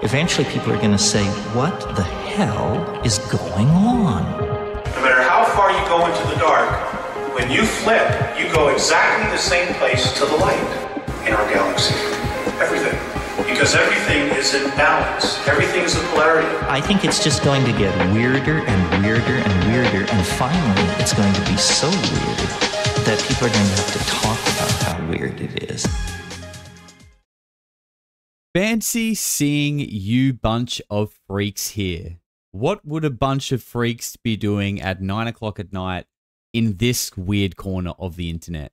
eventually people are going to say, what the hell is going on? No matter how far you go into the dark, when you flip, you go exactly the same place to the light in our galaxy. Everything. Because everything is in balance. Everything is a polarity. I think it's just going to get weirder and weirder and weirder, and finally it's going to be so weird that people are going to have to talk about how weird it is. Fancy seeing you bunch of freaks here. What would a bunch of freaks be doing at 9 o'clock at night in this weird corner of the internet?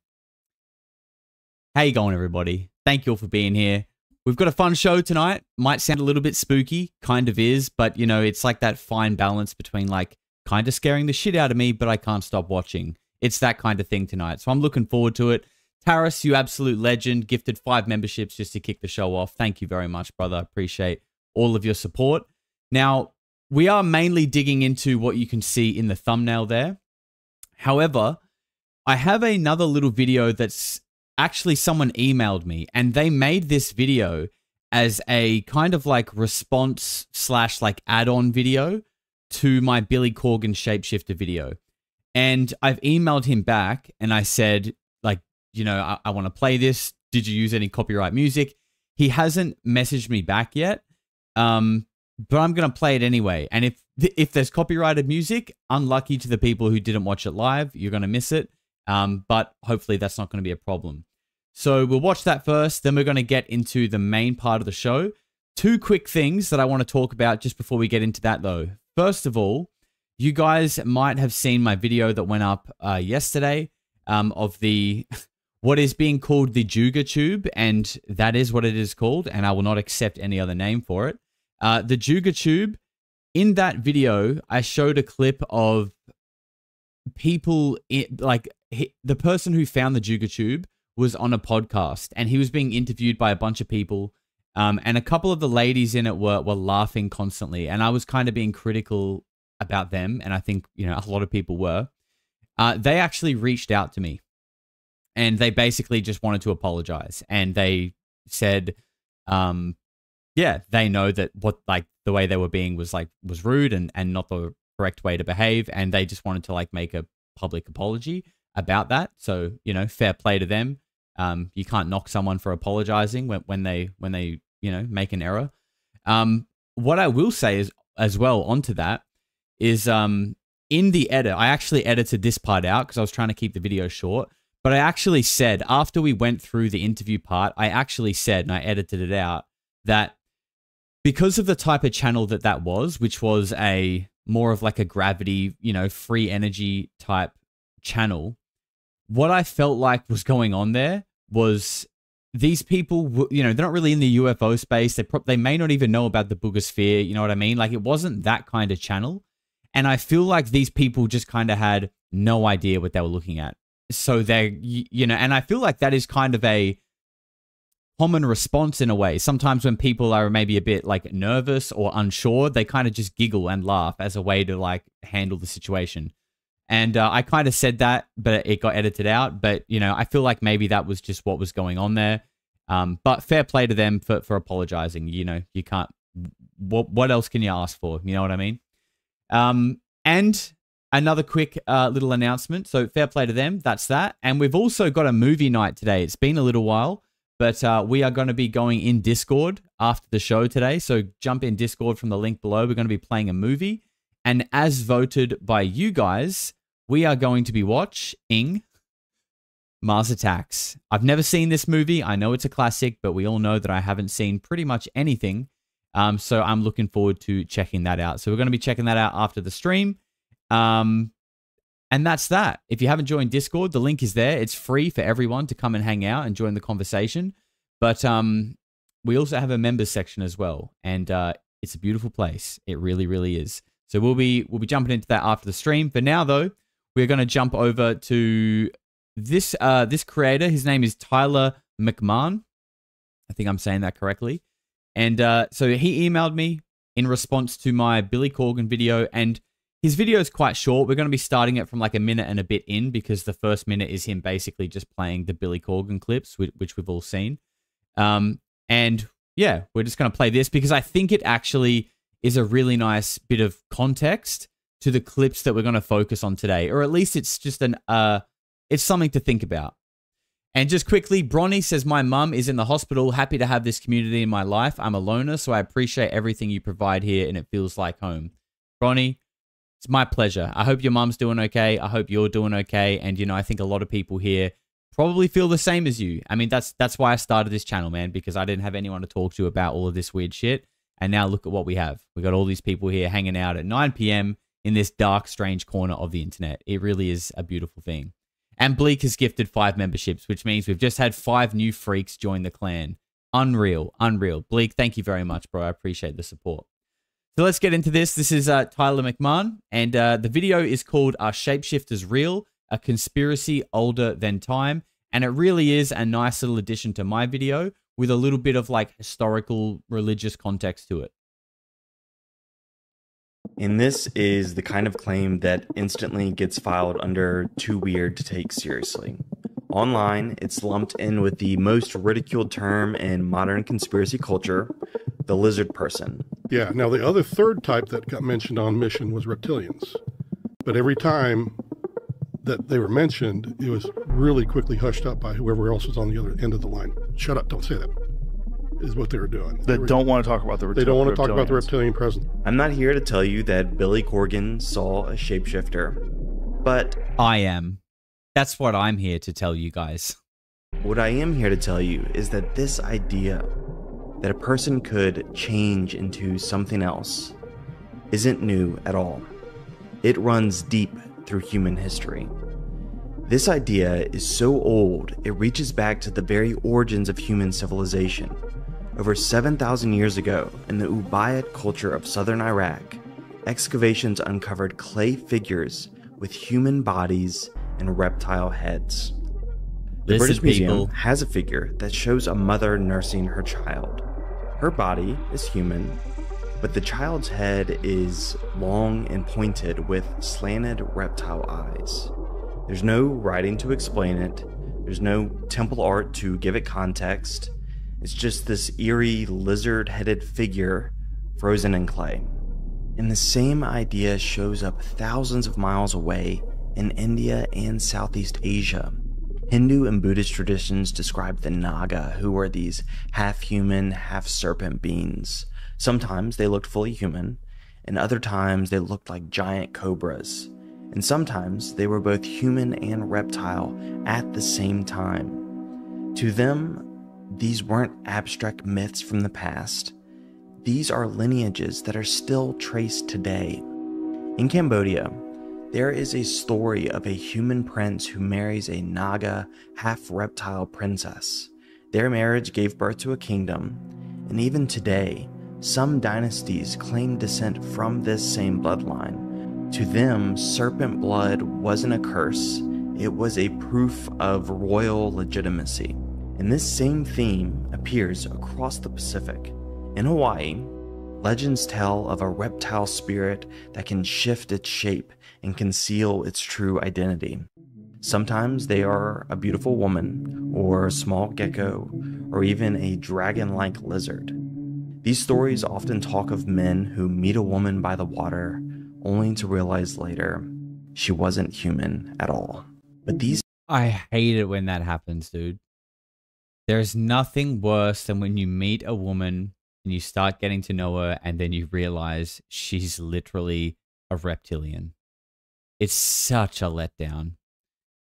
How you going, everybody? Thank you all for being here. We've got a fun show tonight. Might sound a little bit spooky, kind of is, but you know, it's like that fine balance between like kind of scaring the shit out of me, but I can't stop watching. It's that kind of thing tonight. So I'm looking forward to it. Taris, you absolute legend, gifted 5 memberships just to kick the show off. Thank you very much, brother. I appreciate all of your support. Now, we are mainly digging into what you can see in the thumbnail there. However, I have another little video that's actually someone emailed me, and they made this video as a kind of like response slash like add-on video to my Billy Corgan shapeshifter video. And I've emailed him back and I said, like, you know, I want to play this. Did you use any copyright music? He hasn't messaged me back yet, but I'm going to play it anyway. And if there's copyrighted music, unlucky to the people who didn't watch it live, you're going to miss it. But hopefully that's not going to be a problem. So we'll watch that first, then we're going to get into the main part of the show. 2 quick things that I want to talk about just before we get into that though. First of all, you guys might have seen my video that went up yesterday of the what is being called the Juga Tube, and that is what it is called, and I will not accept any other name for it. The Juga Tube, in that video, I showed a clip of people, the person who found the Juga Tube was on a podcast, and he was being interviewed by a bunch of people, and a couple of the ladies in it were laughing constantly, and I was kind of being critical about them, and I think, you know, a lot of people were. They actually reached out to me, and they basically just wanted to apologize, and they said, yeah, they know that the way they were being was rude and not the correct way to behave, and they just wanted to like make a public apology about that. So, you know, fair play to them. You can't knock someone for apologizing when they you know, make an error. What I will say is as well onto that is in the edit, I actually edited this part out because I was trying to keep the video short. But I actually said, after we went through the interview part, I actually said, and I edited it out, that because of the type of channel that was, which was a more of like a gravity, you know, free energy type channel, what I felt like was going on there was these people, you know, they're not really in the UFO space. They may not even know about the Boogosphere. You know what I mean? Like, it wasn't that kind of channel. And I feel like these people just kind of had no idea what they were looking at. So they're, you know, and I feel like that is kind of a common response in a way. Sometimes when people are maybe a bit like nervous or unsure, they kind of just giggle and laugh as a way to like handle the situation. And I kind of said that, but it got edited out. But, you know, I feel like maybe that was just what was going on there. But fair play to them for apologizing. You know, you can't, what else can you ask for? You know what I mean? And another quick little announcement. So fair play to them. That's that. And we've also got a movie night today. It's been a little while, but we are going to be going in Discord after the show today. So jump in Discord from the link below. We're going to be playing a movie. And as voted by you guys, we are going to be watching Mars Attacks. I've never seen this movie. I know it's a classic, but we all know that I haven't seen pretty much anything. So I'm looking forward to checking that out. So we're going to be checking that out after the stream. And that's that. If you haven't joined Discord, the link is there. It's free for everyone to come and hang out and join the conversation. But we also have a members section as well. And it's a beautiful place. It really, really is. So we'll be jumping into that after the stream. For now, though, we're going to jump over to this creator. His name is Tyler McMahon. I think I'm saying that correctly. And so he emailed me in response to my Billy Corgan video, and his video is quite short. We're going to be starting it from like a minute and a bit in, because the first minute is him basically just playing the Billy Corgan clips, which we've all seen. And yeah, we're just going to play this because I think it actually is a really nice bit of context to the clips that we're going to focus on today, or at least it's just it's something to think about. And just quickly, Bronny says, my mum is in the hospital. Happy to have this community in my life. I'm a loner, so I appreciate everything you provide here, and it feels like home. Bronny, it's my pleasure. I hope your mum's doing okay. I hope you're doing okay. And, you know, I think a lot of people here probably feel the same as you. I mean, that's why I started this channel, man, because I didn't have anyone to talk to about all of this weird shit. And now look at what we have. We got all these people here hanging out at 9 p.m. in this dark, strange corner of the internet. It really is a beautiful thing. And Bleak has gifted 5 memberships, which means we've just had 5 new freaks join the clan. Unreal, unreal. Bleak, thank you very much, bro. I appreciate the support. So let's get into this. This is Tyler McMahon, and the video is called Are Shapeshifters Real? A Conspiracy Older Than Time. And it really is a nice little addition to my video with a little bit of like historical, religious context to it. And this is the kind of claim that instantly gets filed under too weird to take seriously. Online, it's lumped in with the most ridiculed term in modern conspiracy culture, the lizard person. Yeah, now the other third type that got mentioned on Mission was reptilians. But every time that they were mentioned, it was really quickly hushed up by whoever else was on the other end of the line. Shut up, don't say that, is what they were doing. They don't want to talk about the reptilians. They don't want to talk about the reptilian presence. I'm not here to tell you that Billy Corgan saw a shapeshifter, but I am. That's what I'm here to tell you guys. What I am here to tell you is that this idea that a person could change into something else isn't new at all. It runs deep through human history. This idea is so old, it reaches back to the very origins of human civilization. Over 7,000 years ago, in the Ubayyad culture of southern Iraq, excavations uncovered clay figures with human bodies and reptile heads. The British Museum has a figure that shows a mother nursing her child. Her body is human, but the child's head is long and pointed with slanted reptile eyes. There's no writing to explain it. There's no temple art to give it context. It's just this eerie lizard-headed figure frozen in clay. And the same idea shows up thousands of miles away in India and Southeast Asia. Hindu and Buddhist traditions describe the Naga, who were these half-human, half-serpent beings. Sometimes they looked fully human, and other times they looked like giant cobras. And sometimes they were both human and reptile at the same time. To them, these weren't abstract myths from the past. These are lineages that are still traced today. In Cambodia, there is a story of a human prince who marries a Naga, half-reptile princess. Their marriage gave birth to a kingdom, and even today, some dynasties claim descent from this same bloodline. To them, serpent blood wasn't a curse, it was a proof of royal legitimacy. And this same theme appears across the Pacific. In Hawaii, legends tell of a reptile spirit that can shift its shape and conceal its true identity. Sometimes they are a beautiful woman, or a small gecko, or even a dragon-like lizard. These stories often talk of men who meet a woman by the water, only to realize later she wasn't human at all. But these... I hate it when that happens, dude. There's nothing worse than when you meet a woman and you start getting to know her and then you realize she's literally a reptilian. It's such a letdown.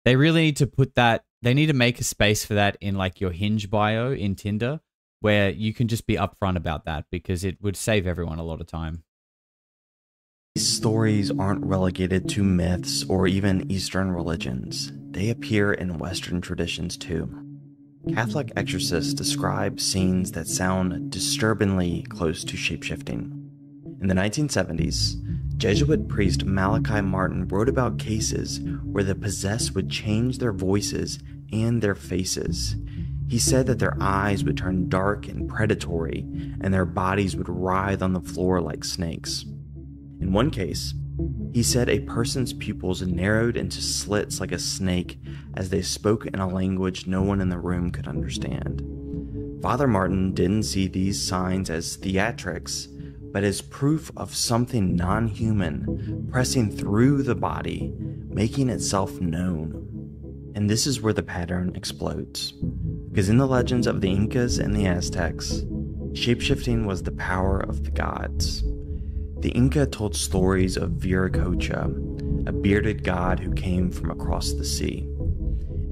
They really need to put that, they need to make a space for that in like your Hinge bio in Tinder, where you can just be upfront about that because it would save everyone a lot of time. These stories aren't relegated to myths or even Eastern religions. They appear in Western traditions too. Catholic exorcists describe scenes that sound disturbingly close to shapeshifting. In the 1970s, Jesuit priest Malachi Martin wrote about cases where the possessed would change their voices and their faces. He said that their eyes would turn dark and predatory, and their bodies would writhe on the floor like snakes. In one case, he said a person's pupils narrowed into slits like a snake as they spoke in a language no one in the room could understand. Father Martin didn't see these signs as theatrics, but as proof of something non-human pressing through the body, making itself known. And this is where the pattern explodes. Because in the legends of the Incas and the Aztecs, shapeshifting was the power of the gods. The Inca told stories of Viracocha, a bearded god who came from across the sea.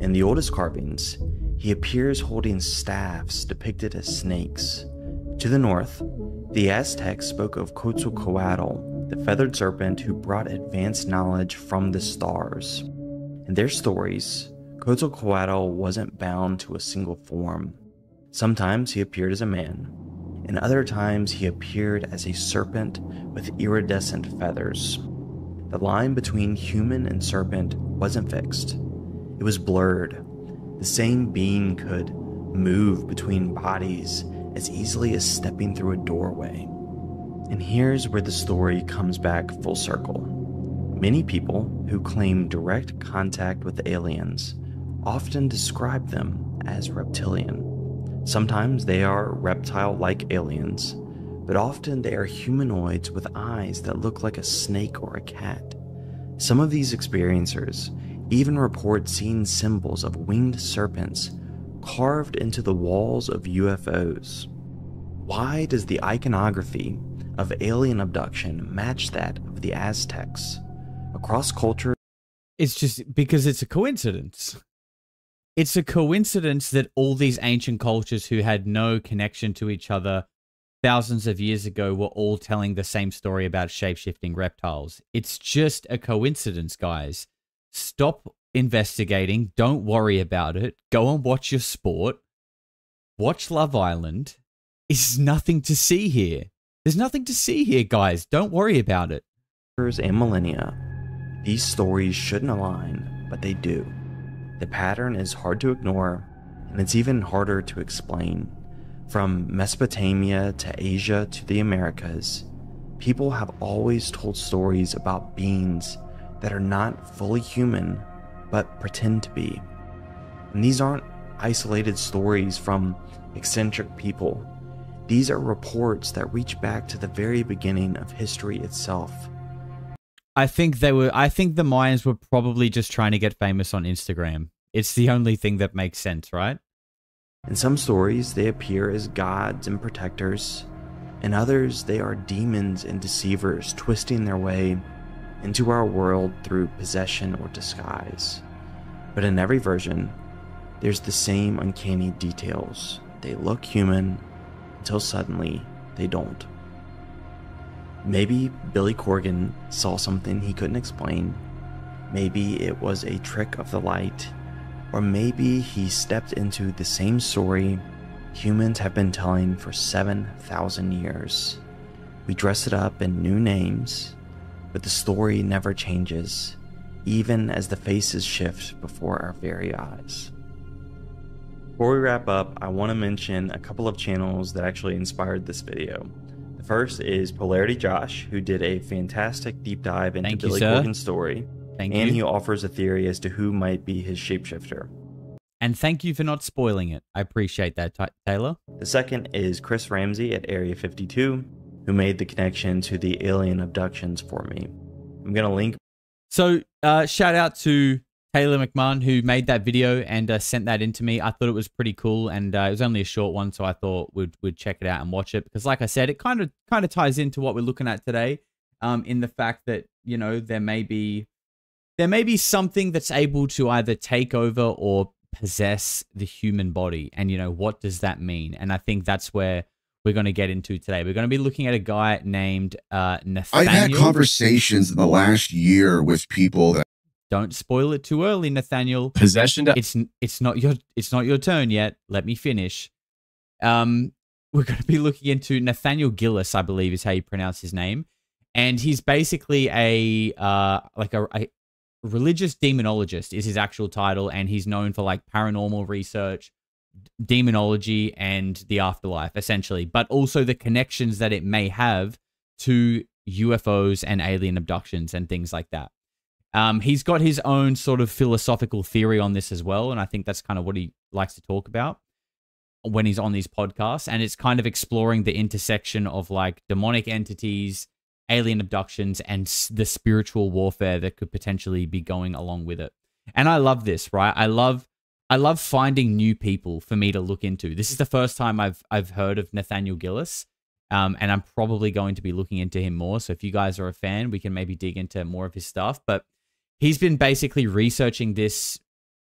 In the oldest carvings, he appears holding staffs depicted as snakes. To the north, the Aztecs spoke of Quetzalcoatl, the feathered serpent who brought advanced knowledge from the stars. In their stories, Quetzalcoatl wasn't bound to a single form. Sometimes he appeared as a man, and other times he appeared as a serpent with iridescent feathers. The line between human and serpent wasn't fixed. It was blurred. The same being could move between bodies as easily as stepping through a doorway. And here's where the story comes back full circle. Many people who claim direct contact with aliens often describe them as reptilian. Sometimes they are reptile-like aliens, but often they are humanoids with eyes that look like a snake or a cat. Some of these experiencers even report seeing symbols of winged serpents carved into the walls of UFOs. Why does the iconography of alien abduction match that of the Aztecs? Across culture, It's just because it's a coincidence. It's a coincidence that all these ancient cultures who had no connection to each other thousands of years ago were all telling the same story about shape-shifting reptiles. It's just a coincidence, guys. Stop investigating. Don't worry about it. Go and watch your sport. Watch Love Island. There's nothing to see here. There's nothing to see here, guys. Don't worry about it. and millennia, these stories shouldn't align, but they do. The pattern is hard to ignore, and it's even harder to explain. From Mesopotamia to Asia to the Americas, people have always told stories about beings that are not fully human, but pretend to be. And these aren't isolated stories from eccentric people. These are reports that reach back to the very beginning of history itself. I think the Mayans were probably just trying to get famous on Instagram. It's the only thing that makes sense, right? In some stories, they appear as gods and protectors. In others, they are demons and deceivers twisting their way into our world through possession or disguise. But in every version, there's the same uncanny details. They look human until suddenly they don't. Maybe Billy Corgan saw something he couldn't explain. Maybe it was a trick of the light. Or maybe he stepped into the same story humans have been telling for 7,000 years. We dress it up in new names, but the story never changes, even as the faces shift before our very eyes. Before we wrap up, I want to mention a couple of channels that actually inspired this video. The first is Polarity Josh, who did a fantastic deep dive into Billy Corgan's story. And he offers a theory as to who might be his shapeshifter. And thank you for not spoiling it. I appreciate that, Taylor. The second is Chris Ramsey at Area 52, who made the connection to the alien abductions for me. I'm going to link. So shout out to Taylor McMahon, who made that video and sent that in to me. I thought it was pretty cool, and it was only a short one, so I thought we'd check it out and watch it. Because like I said, it kind of ties into what we're looking at today, in the fact that, you know, there may be something that's able to either take over or possess the human body. And, you know, what does that mean? And I think that's where we're going to get into today. We're going to be looking at a guy named Nathaniel. I've had conversations in the last year with people that... Don't spoil it too early, Nathaniel. Possession... It's not your turn yet. Let me finish. We're going to be looking into Nathaniel Gilles, I believe is how you pronounce his name. And he's basically a religious demonologist is his actual title, and he's known for like paranormal research, demonology, and the afterlife, essentially, but also the connections that it may have to UFOs and alien abductions and things like that. He's got his own sort of philosophical theory on this as well, and I think that's kind of what he likes to talk about. when he's on these podcasts, and it's kind of exploring the intersection of like demonic entities, alien abductions, and the spiritual warfare that could potentially be going along with it. And I love this, right? I love finding new people for me to look into. This is the first time I've heard of Nathanial Gilles, and I'm probably going to be looking into him more. So if you guys are a fan, we can maybe dig into more of his stuff. But he's been basically researching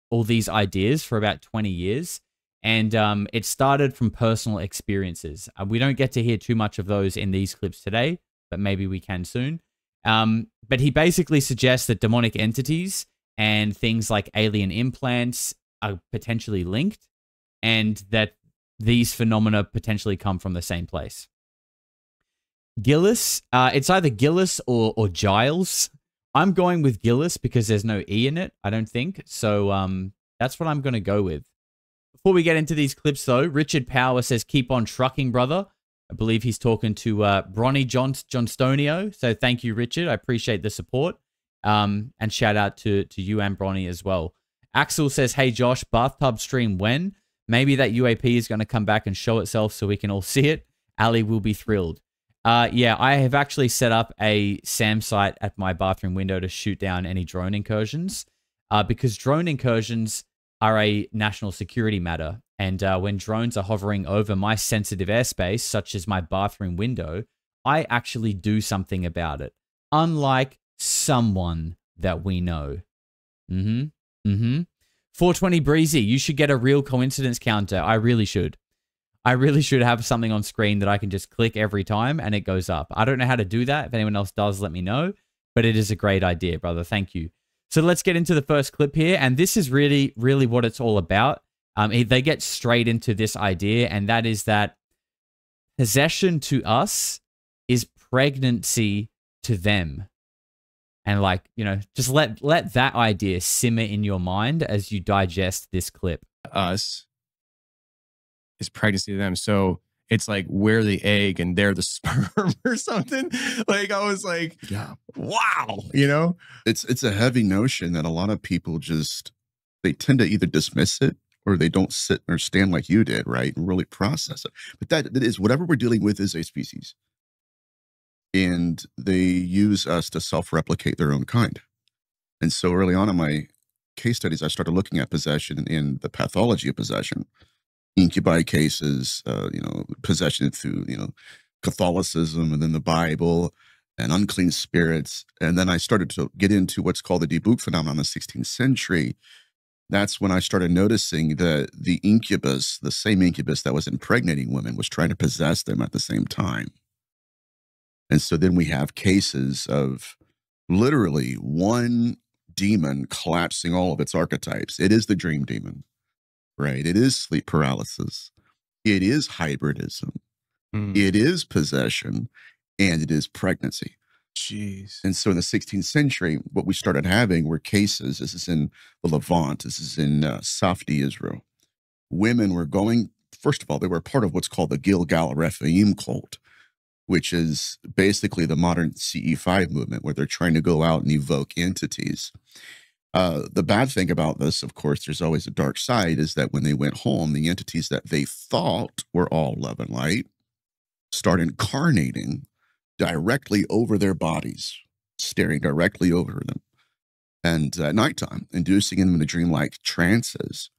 all these ideas for about 20 years. And it started from personal experiences. We don't get to hear too much of those in these clips today, but maybe we can soon. But he basically suggests that demonic entities and things like alien implants are potentially linked, and that these phenomena potentially come from the same place. Gilles, it's either Gilles or Gilles. I'm going with Gilles because there's no E in it, I don't think. So that's what I'm going to go with. Before we get into these clips, though, Richard Power says, keep on trucking, brother. I believe he's talking to Bronny Johnstonio. So thank you, Richard. I appreciate the support. And shout out to you and Bronny as well. Axel says, hey, Josh, bathtub stream when? Maybe that UAP is going to come back and show itself so we can all see it. Ali will be thrilled. Yeah, I have actually set up a SAM site at my bathroom window to shoot down any drone incursions because drone incursions are a national security matter. And when drones are hovering over my sensitive airspace, such as my bathroom window, I actually do something about it. Unlike someone that we know. 420 Breezy, you should get a real coincidence counter. I really should. I really should have something on screen that I can just click every time and it goes up. I don't know how to do that. If anyone else does, let me know. But it is a great idea, brother. Thank you. So let's get into the first clip here. And this is really, really what it's all about. They get straight into this idea, and that is that possession to us is pregnancy to them. And like, you know, just let that idea simmer in your mind as you digest this clip. Us is pregnancy to them. So it's like we're the egg and they're the sperm or something. Like I was like, Yeah. wow, you know? It's a heavy notion that a lot of people they tend to either dismiss it or they don't sit or stand like you did, right? And really process it. But that is whatever we're dealing with is a species. And they use us to self-replicate their own kind. And so early on in my case studies, I started looking at possession and the pathology of possession. Incubi cases, possession through, Catholicism and then the Bible and unclean spirits. And then I started to get into what's called the debug phenomenon in the 16th century. That's when I started noticing that the incubus, the same incubus that was impregnating women, was trying to possess them at the same time. And so then we have cases of literally one demon collapsing all of its archetypes. It is the dream demon, right? It is sleep paralysis. It is hybridism. It is possession, and it is pregnancy. Jeez. And so in the 16th century, what we started having were cases. This is in the Levant. This is in Safdi, Israel. Women were going, first of all, they were part of what's called the Gilgal Rephaim cult, which is basically the modern CE5 movement, where they're trying to go out and evoke entities. The bad thing about this, of course, there's always a dark side, is that when they went home, the entities that they thought were all love and light start incarnating directly over their bodies, staring directly over them, and at nighttime, inducing them into dreamlike trances.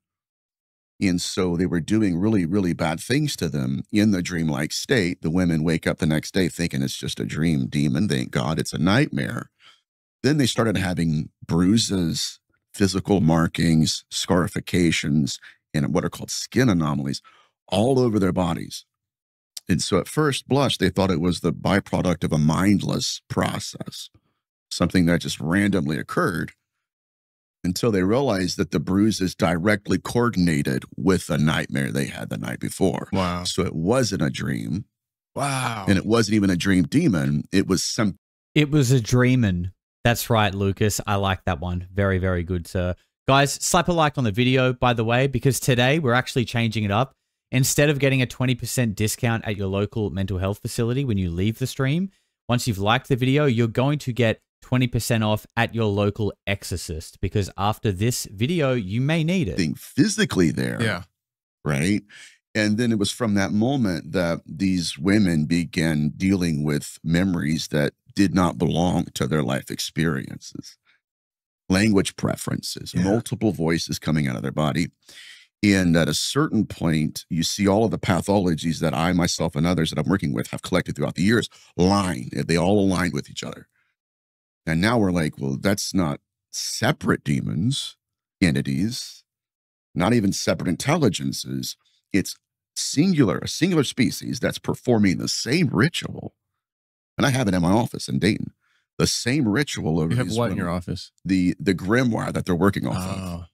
And so they were doing really, really bad things to them in the dreamlike state. The women wake up the next day thinking it's just a dream demon. Thank God it's a nightmare. Then they started having bruises, physical markings, scarifications, and what are called skin anomalies all over their bodies. And so at first blush, they thought it was the byproduct of a mindless process, something that just randomly occurred, until they realized that the bruises directly coordinated with a nightmare they had the night before. Wow. So it wasn't a dream. Wow. And it wasn't even a dream demon. It was some. It was a dreamin'. That's right, Lucas. I like that one. Very, very good, sir. Guys, slap a like on the video, by the way, because today we're actually changing it up. Instead of getting a 20% discount at your local mental health facility when you leave the stream, once you've liked the video, you're going to get 20% off at your local exorcist, because after this video, you may need it. Being physically there. Yeah. Right. And then it was from that moment that these women began dealing with memories that did not belong to their life experiences, language preferences, multiple voices coming out of their body. And at a certain point, you see all of the pathologies that I, myself, and others that I'm working with have collected throughout the years line. They all align with each other. And now we're like, well, that's not separate demons, entities, not even separate intelligences. It's a singular species that's performing the same ritual. And I have it in my office in Dayton. The same ritual over You have these what in women. your office? The grimoire that they're working off of.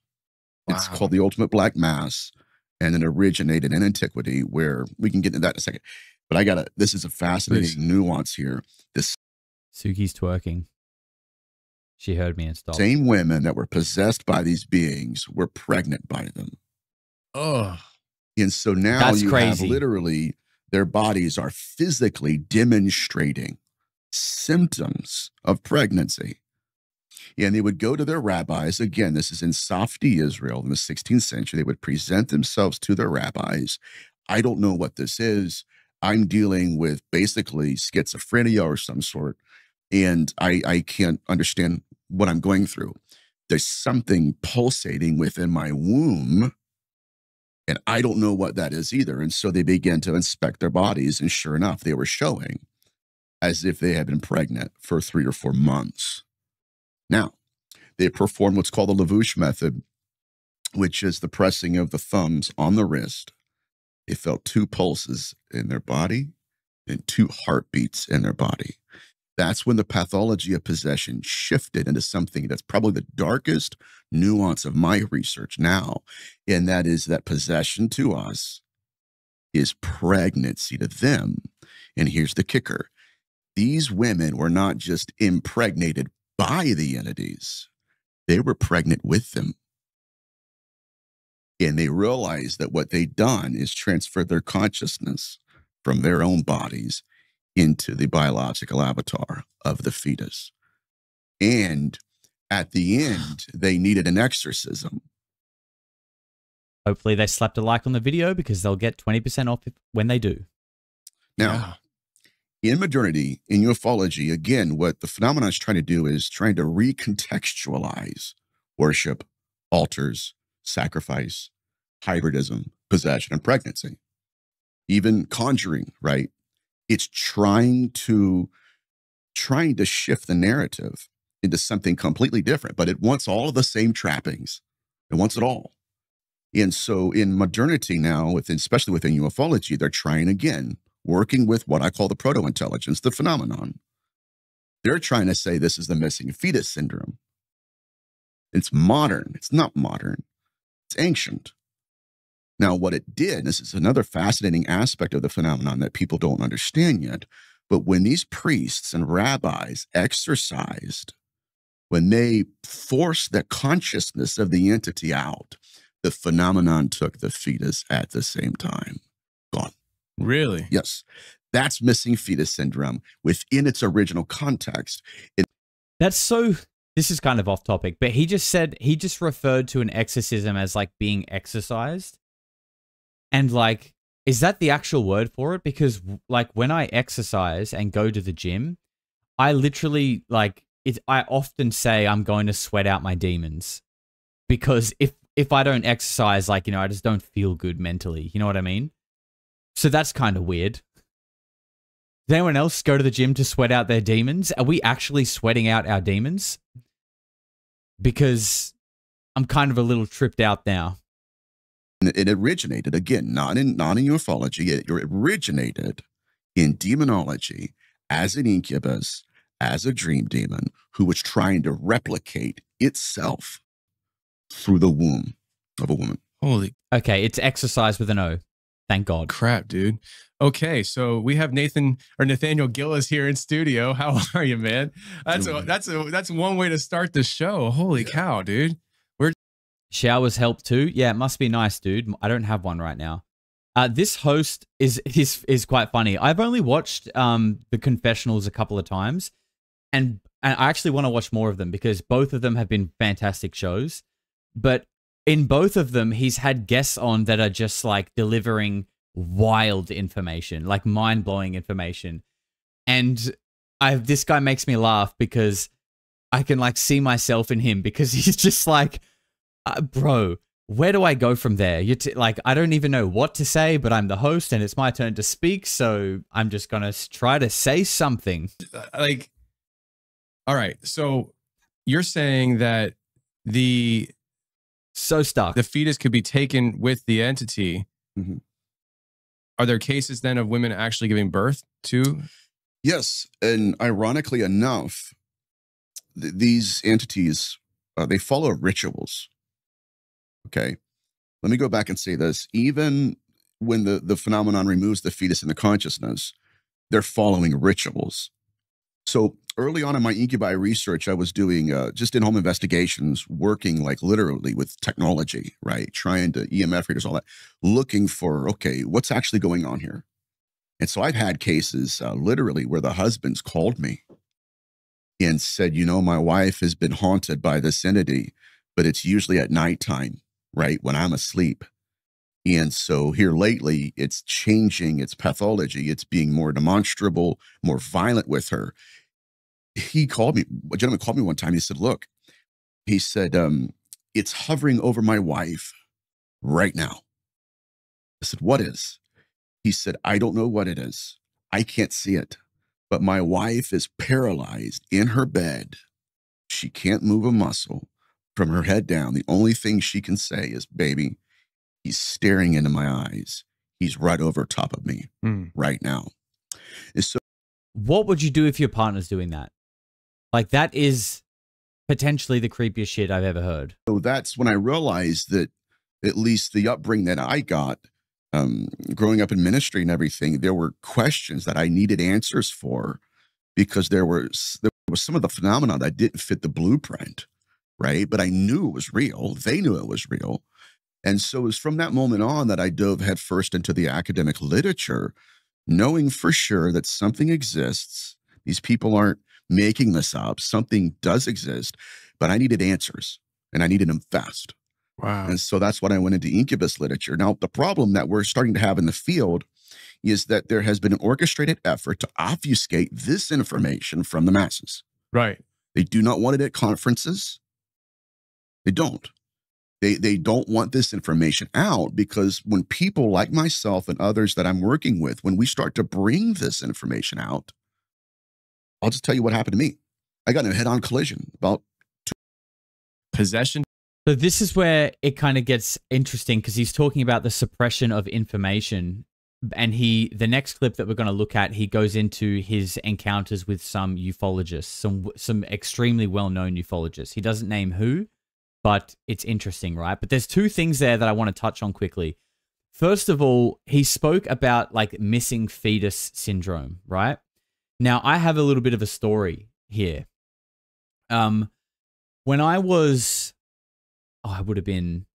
It's called the Ultimate Black Mass, and it originated in antiquity, where we can get into that in a second. But this is a fascinating nuance here. This Suki's twerking. She heard me and stopped. same women that were possessed by these beings were pregnant by them. Oh. And so now That's you crazy. have literally their bodies are physically demonstrating symptoms of pregnancy. And they would go to their rabbis. Again, this is in Safdi, Israel, in the 16th century. They would present themselves to their rabbis. I don't know what this is. I'm dealing with basically schizophrenia or some sort, and I can't understand what I'm going through. There's something pulsating within my womb, and I don't know what that is either. And so they began to inspect their bodies, and sure enough, they were showing as if they had been pregnant for 3 or 4 months. Now, they perform what's called the Lavouche method, which is the pressing of the thumbs on the wrist. They felt 2 pulses in their body and 2 heartbeats in their body. That's when the pathology of possession shifted into something that's probably the darkest nuance of my research now, and that is that possession to us is pregnancy to them. And here's the kicker. These women were not just impregnated by the entities, they were pregnant with them. And they realized that what they'd done is transfer their consciousness from their own bodies into the biological avatar of the fetus. And at the end, they needed an exorcism. Hopefully they slapped a like on the video because they'll get 20% off when they do. Now, in modernity, in ufology, again, what the phenomenon is trying to do is trying to recontextualize worship, altars, sacrifice, hybridism, possession, and pregnancy. Even conjuring, right? It's trying to shift the narrative into something completely different, but it wants all of the same trappings. It wants it all. And so in modernity now, especially within ufology, they're trying again, working with what I call the proto-intelligence, the phenomenon. They're trying to say this is the missing fetus syndrome. It's modern. It's not modern. It's ancient. Now, what it did, this is another fascinating aspect of the phenomenon that people don't understand yet, but when these priests and rabbis exorcised, when they forced the consciousness of the entity out, the phenomenon took the fetus at the same time. Gone. Really? Yes. That's missing fetus syndrome within its original context. This is kind of off topic, but he just referred to an exorcism as like being exercised. And like, is that the actual word for it? Because like when I exercise and go to the gym, I literally I often say I'm going to sweat out my demons, because if I don't exercise, I just don't feel good mentally. You know what I mean? So that's kind of weird. Does anyone else go to the gym to sweat out their demons? Are we actually sweating out our demons? Because I'm kind of a little tripped out now. It originated, again, not in ufology, it originated in demonology as an incubus, as a dream demon who was trying to replicate itself through the womb of a woman. Holy Okay, it's exercise with an O. Thank God. crap, dude. Okay, so we have Nathanial Gilles here in studio. How are you, man? That's one way to start the show. Holy cow, dude. Showers help too. Yeah, it must be nice, dude. I don't have one right now. This host is quite funny. I've only watched the Confessionals a couple of times, and I actually want to watch more of them because both of them have been fantastic shows. But in both of them, he's had guests on that are just like delivering wild information, like mind-blowing information. And this guy makes me laugh because I can like see myself in him, because he's just like, bro, where do I go from there? Like, I don't even know what to say, but I'm the host and it's my turn to speak. So I'm just going to try to say something. Like, all right. So you're saying that so stuck. The fetus could be taken with the entity. Mhm. Are there cases then of women actually giving birth to? Yes. And ironically enough, these entities, they follow rituals. Okay. Let me go back and say this. Even when the phenomenon removes the fetus in the consciousness, they're following rituals. So early on in my incubi research, I was doing just in-home investigations, working like literally with technology, right? Trying to EMF readers, all that, looking for, okay, what's actually going on here? And so I've had cases literally where the husbands called me and said, you know, my wife has been haunted by this entity, but it's usually at nighttime, right? When I'm asleep. And so here lately, it's changing its pathology. It's being more demonstrable, more violent with her. He called me, a gentleman called me one time. He said, look, he said, it's hovering over my wife right now. I said, what is? He said, I don't know what it is. I can't see it, but my wife is paralyzed in her bed. She can't move a muscle from her head down. The only thing she can say is, baby, he's staring into my eyes. He's right over top of me right now. And so, what would you do if your partner's doing that? Like, that is potentially the creepiest shit I've ever heard. so that's when I realized that at least the upbringing that I got, growing up in ministry and everything, there were questions that I needed answers for, because there was some of the phenomena that didn't fit the blueprint, right? But I knew it was real. They knew it was real. And so it was from that moment on that I dove headfirst into the academic literature, knowing for sure that something exists. These people aren't making this up. Something does exist, but I needed answers, and I needed them fast. Wow. And so that's when I went into incubus literature. Now, the problem that we're starting to have in the field is that there has been an orchestrated effort to obfuscate this information from the masses. Right. They do not want it at conferences. They don't. They don't want this information out, because when people like myself and others that I'm working with, when we start to bring this information out, I'll just tell you what happened to me. I got in a head-on collision about Possession. So this is where it kind of gets interesting, because he's talking about the suppression of information. And the next clip that we're going to look at, he goes into his encounters with some ufologists, some extremely well-known ufologists. He doesn't name who, but it's interesting, right? But there's two things there that I want to touch on quickly. First of all, he spoke about like missing fetus syndrome, right? Now, I have a little bit of a story here. When I was, I would have been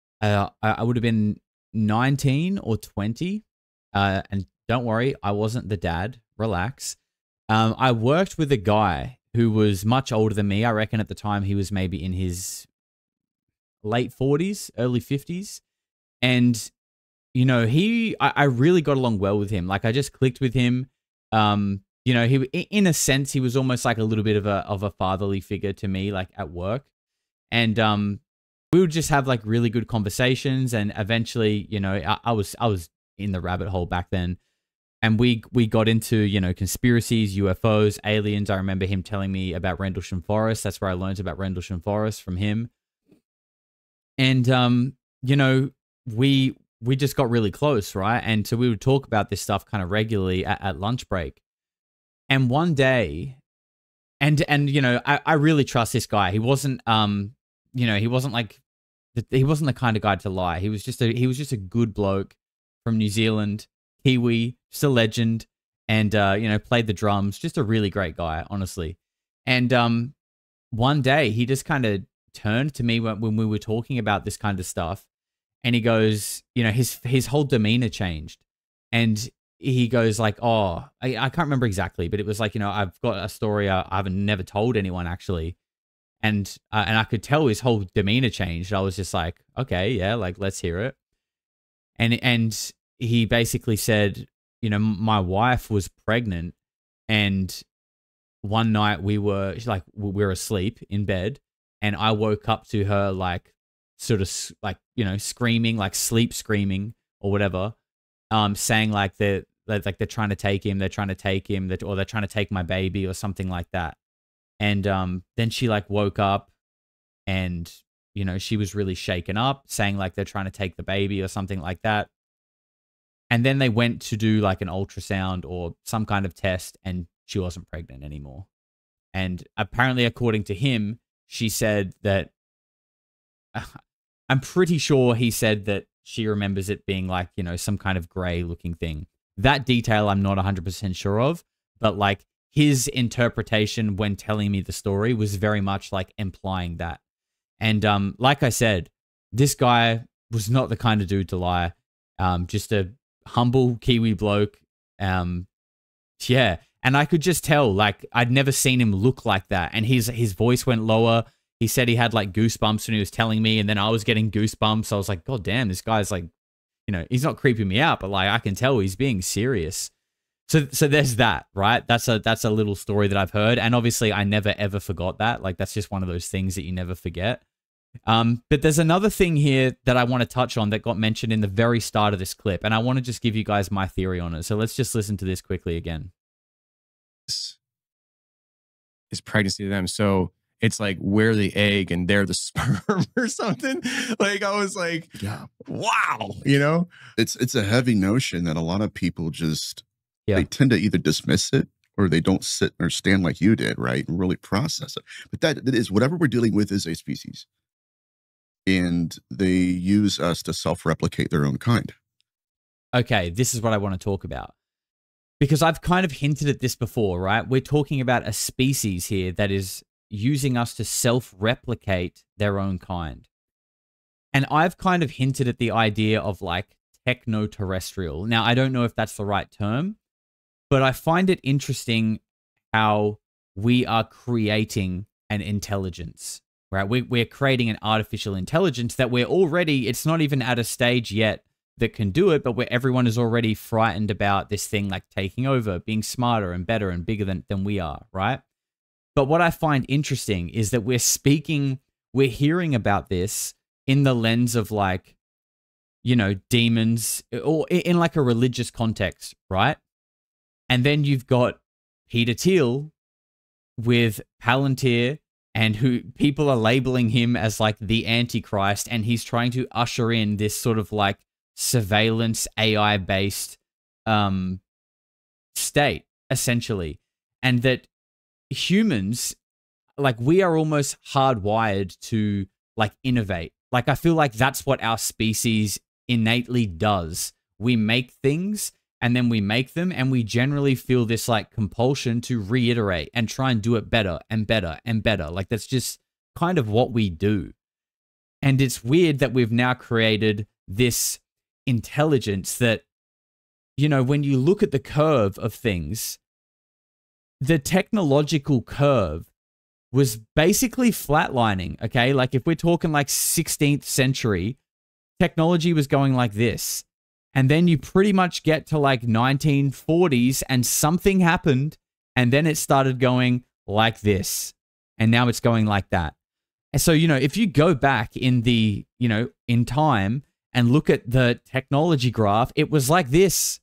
19 or 20. And don't worry, I wasn't the dad. Relax. I worked with a guy who was much older than me. I reckon at the time he was maybe in his late 40s, early 50s. And, you know, I really got along well with him. Like, I just clicked with him. You know, in a sense, he was almost like a little bit of a fatherly figure to me, like at work. And we would just have like really good conversations. And eventually, you know, I was in the rabbit hole back then. And we got into, you know, conspiracies, UFOs, aliens. I remember him telling me about Rendlesham Forest. That's where I learned about Rendlesham Forest from him. And, you know, we just got really close, right? And so we would talk about this stuff kind of regularly at lunch break. And one day, and you know, I really trust this guy. He wasn't, you know, he wasn't the kind of guy to lie. He was just a good bloke from New Zealand, Kiwi, just a legend, and you know, played the drums. Just a really great guy, honestly. And one day he just kind of turned to me when we were talking about this kind of stuff, and he goes, you know, his whole demeanor changed, and he goes like, oh, I can't remember exactly, but it was like, you know, I've got a story I haven't never told anyone actually. And I could tell his whole demeanor changed. I was just like, okay, yeah, like, let's hear it. And he basically said, you know, my wife was pregnant, and one night we were asleep in bed, and I woke up to her like sort of like, you know, screaming, like sleep screaming or whatever, saying like they're trying to take him, or they're trying to take my baby or something like that. And then she like woke up, and, you know, she was really shaken up, saying like they're trying to take the baby or something like that. And then they went to do like an ultrasound or some kind of test, and she wasn't pregnant anymore. And apparently, according to him, she said that, I'm pretty sure he said that she remembers it being like, you know, some kind of gray looking thing. That detail I'm not 100% sure of, but like his interpretation when telling me the story was very much like implying that. And like I said, this guy was not the kind of dude to lie. Just a humble Kiwi bloke. Yeah. And I could just tell, like, I'd never seen him look like that. And his voice went lower. He said he had like goosebumps when he was telling me, and then I was getting goosebumps. I was like, God damn, this guy's like, you know, he's not creeping me out, but like I can tell he's being serious. So there's that, right? That's a little story that I've heard. And obviously I never ever forgot that. Like, that's just one of those things that you never forget. But there's another thing here that I want to touch on that got mentioned in the very start of this clip. And I want to just give you guys my theory on it. So let's just listen to this quickly again. Is pregnancy to them. So it's like we're the egg and they're the sperm or something. Like, I was like, Yeah. wow, you know? It's a heavy notion that a lot of people just, Yeah. they tend to either dismiss it or they don't sit or stand like you did, right? And really process it. But that is, whatever we're dealing with is a species. And they use us to self-replicate their own kind. Okay, this is what I want to talk about. Because I've kind of hinted at this before, right? We're talking about a species here that is using us to self-replicate their own kind. And I've kind of hinted at the idea of like techno-terrestrial. Now, I don't know if that's the right term, but I find it interesting how we are creating an intelligence, right? We're creating an artificial intelligence that we're already, it's not even at a stage yet that can do it, but where everyone is already frightened about this thing like taking over, being smarter and better and bigger than we are, right? But what I find interesting is that we're hearing about this in the lens of like, you know, demons, or in like a religious context, right? And then you've got Peter Thiel with Palantir, and who people are labeling him as like the Antichrist, and he's trying to usher in this sort of like surveillance AI-based state, essentially. And that humans, like, we are almost hardwired to like innovate. Like, I feel like that's what our species innately does. We make things, and then we make them, and we generally feel this like compulsion to reiterate and try and do it better and better and better. Like, that's just kind of what we do. And it's weird that we've now created this intelligence that, you know, when you look at the curve of things, the technological curve was basically flatlining, okay? Like, if we're talking like 16th century, technology was going like this. And then you pretty much get to like 1940s and something happened, and then it started going like this. And now it's going like that. And so, you know, if you go back in the, you know, in time and look at the technology graph, it was like this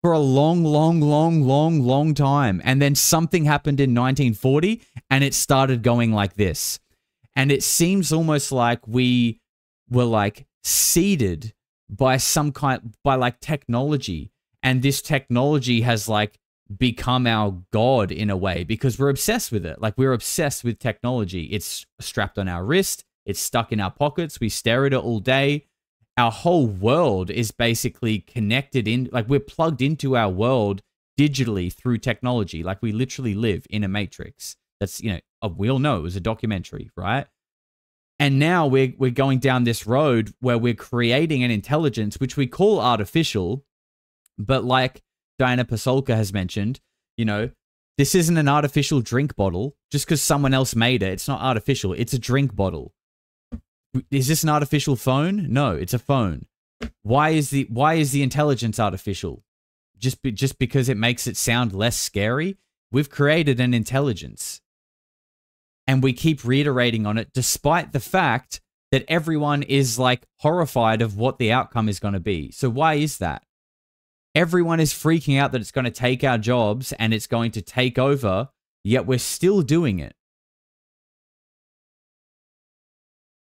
for a long, long, long, long, long time. And then something happened in 1940 and it started going like this. And it seems almost like we were like seeded by some kind, by like technology. And this technology has like become our god in a way, because we're obsessed with it. Like, we're obsessed with technology. It's strapped on our wrist. It's stuck in our pockets. We stare at it all day. Our whole world is basically connected in, like, we're plugged into our world digitally through technology. Like, we literally live in a matrix. That's, you know, we all know it was a documentary, right? And now we're going down this road where we're creating an intelligence, which we call artificial, but like Diana Pasolka has mentioned, you know, This isn't an artificial drink bottle. Just because someone else made it, it's not artificial. It's a drink bottle. Is this an artificial phone? No, it's a phone. Why is the intelligence artificial? Just because it makes it sound less scary? We've created an intelligence. And we keep reiterating on it despite the fact that everyone is like horrified of what the outcome is going to be. So why is that? Everyone is freaking out that it's going to take our jobs and it's going to take over, yet we're still doing it.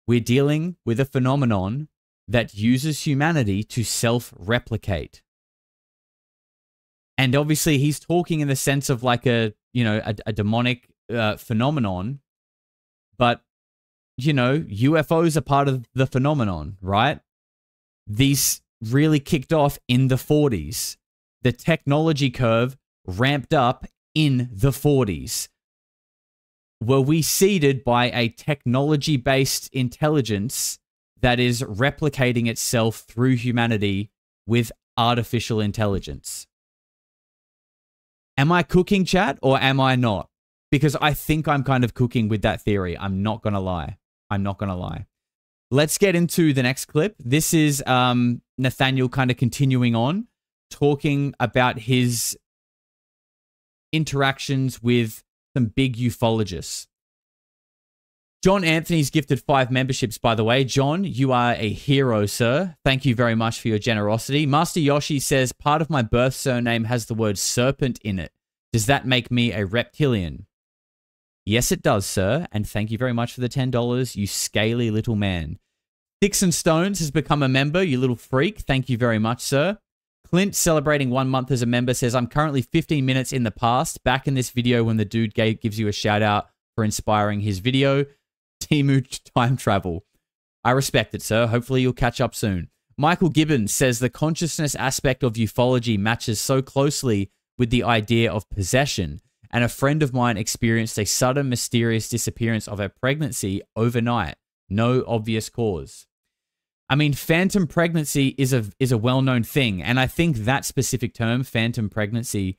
We're dealing with a phenomenon that uses humanity to self-replicate. And obviously he's talking in the sense of like a demonic phenomenon, but UFOs are part of the phenomenon, right? These really kicked off in the 40s. The technology curve ramped up in the 40s. Were we seeded by a technology-based intelligence that is replicating itself through humanity with artificial intelligence? Am I cooking, chat, or am I not? Because I think I'm kind of cooking with that theory. I'm not going to lie. I'm not going to lie. Let's get into the next clip. This is Nathanial kind of continuing on, talking about his interactions with some big ufologists. John Anthony's gifted 5 memberships, by the way. John, you are a hero, sir. Thank you very much for your generosity. Master Yoshi says, part of my birth surname has the word serpent in it. Does that make me a reptilian? Yes, it does, sir. And thank you very much for the $10, you scaly little man. Sticks and Stones has become a member, you little freak. Thank you very much, sir. Clint, celebrating 1 month as a member, says, I'm currently 15 minutes in the past, back in this video when the dude gives you a shout out for inspiring his video. Timu time travel. I respect it, sir. Hopefully you'll catch up soon. Michael Gibbons says, the consciousness aspect of ufology matches so closely with the idea of possession, and a friend of mine experienced a sudden mysterious disappearance of her pregnancy overnight. No obvious cause. I mean, phantom pregnancy is a well-known thing, and I think that specific term, phantom pregnancy,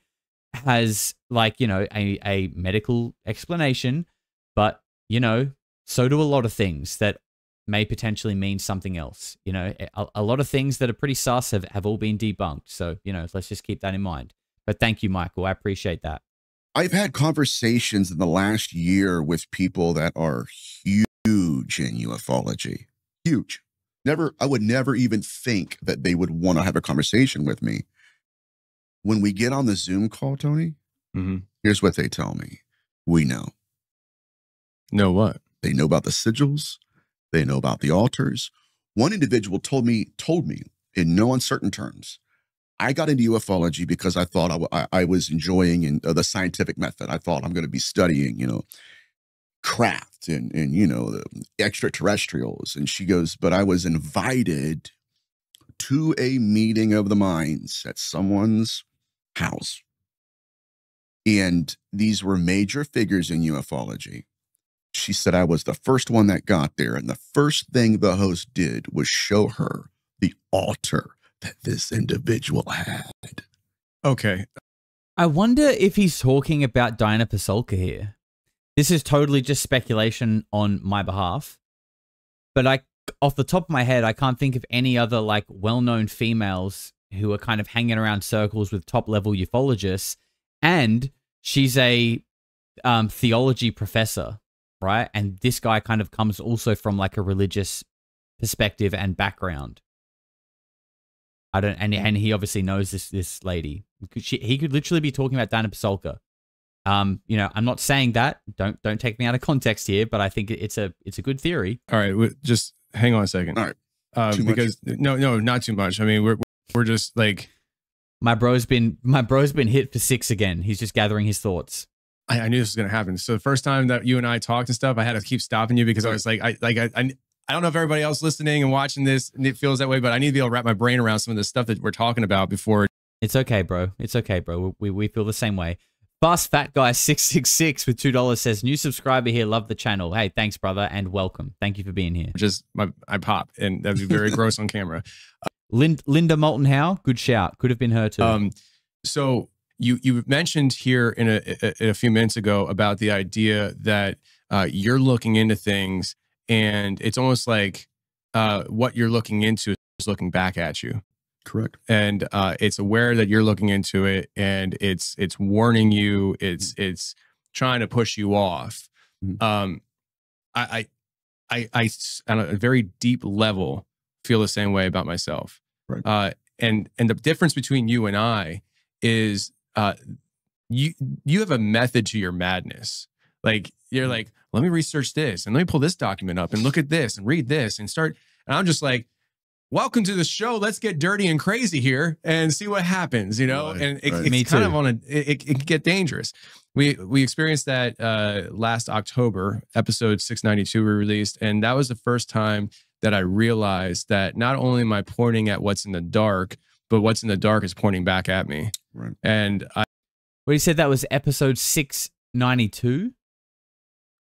has like, a medical explanation, but, so do a lot of things that may potentially mean something else. A lot of things that are pretty sus have all been debunked. So, let's just keep that in mind. But thank you, Michael. I appreciate that. I've had conversations in the last year with people that are huge in ufology. Huge. I would never even think that they would want to have a conversation with me. When we get on the Zoom call, Tony, here's what they tell me. We know. Know what? They know about the sigils. They know about the altars. One individual told me in no uncertain terms, I got into ufology because I thought I was enjoying the scientific method. I thought I'm going to be studying, craft and the extraterrestrials. And she goes, but I was invited to a meeting of the minds at someone's house. And these were major figures in ufology. She said I was the first one that got there. And the first thing the host did was show her the altar that this individual had. Okay. I wonder if he's talking about Diana Pasulka here. This is totally just speculation on my behalf. But off the top of my head, I can't think of any other like well-known females who are kind of hanging around circles with top-level ufologists. And she's a theology professor, right? And this guy kind of comes also from like a religious perspective and background. And he obviously knows this lady. He could literally be talking about Diana Pasulka. I'm not saying that. Don't take me out of context here, but I think it's a good theory. All right, just hang on a second. All right, because no, not too much. I mean, we're just like my bro's been hit for 6 again. He's just gathering his thoughts. I knew this was gonna happen. So the first time that you and I talked and stuff, I had to keep stopping you because I was like, I don't know if everybody else listening and watching this and it feels that way, but I need to be able to wrap my brain around some of the stuff that we're talking about before. It's okay, bro. It's okay, bro. We feel the same way. Fast Fat Guy 666 with $2 says, new subscriber here. Love the channel. Hey, thanks, brother, and welcome. Thank you for being here. I pop, and that'd be very gross on camera. Linda Moulton Howe, good shout. Could have been her too. So you mentioned here in a few minutes ago about the idea that you're looking into things, and it's almost like what you're looking into is looking back at you. Correct. And it's aware that you're looking into it, and it's warning you. It's trying to push you off. Mm-hmm. I on a very deep level feel the same way about myself. Right. And the difference between you and I is you have a method to your madness. Like, you're like, let me research this and let me pull this document up and look at this and read this and start. And I'm just like, welcome to the show. Let's get dirty and crazy here and see what happens, you know? Right, And right. it's kind of it can get dangerous. We experienced that last October, episode 692 we released. And that was the first time that I realized that not only am I pointing at what's in the dark, but what's in the dark is pointing back at me. Right. And Well, he said that was episode 692.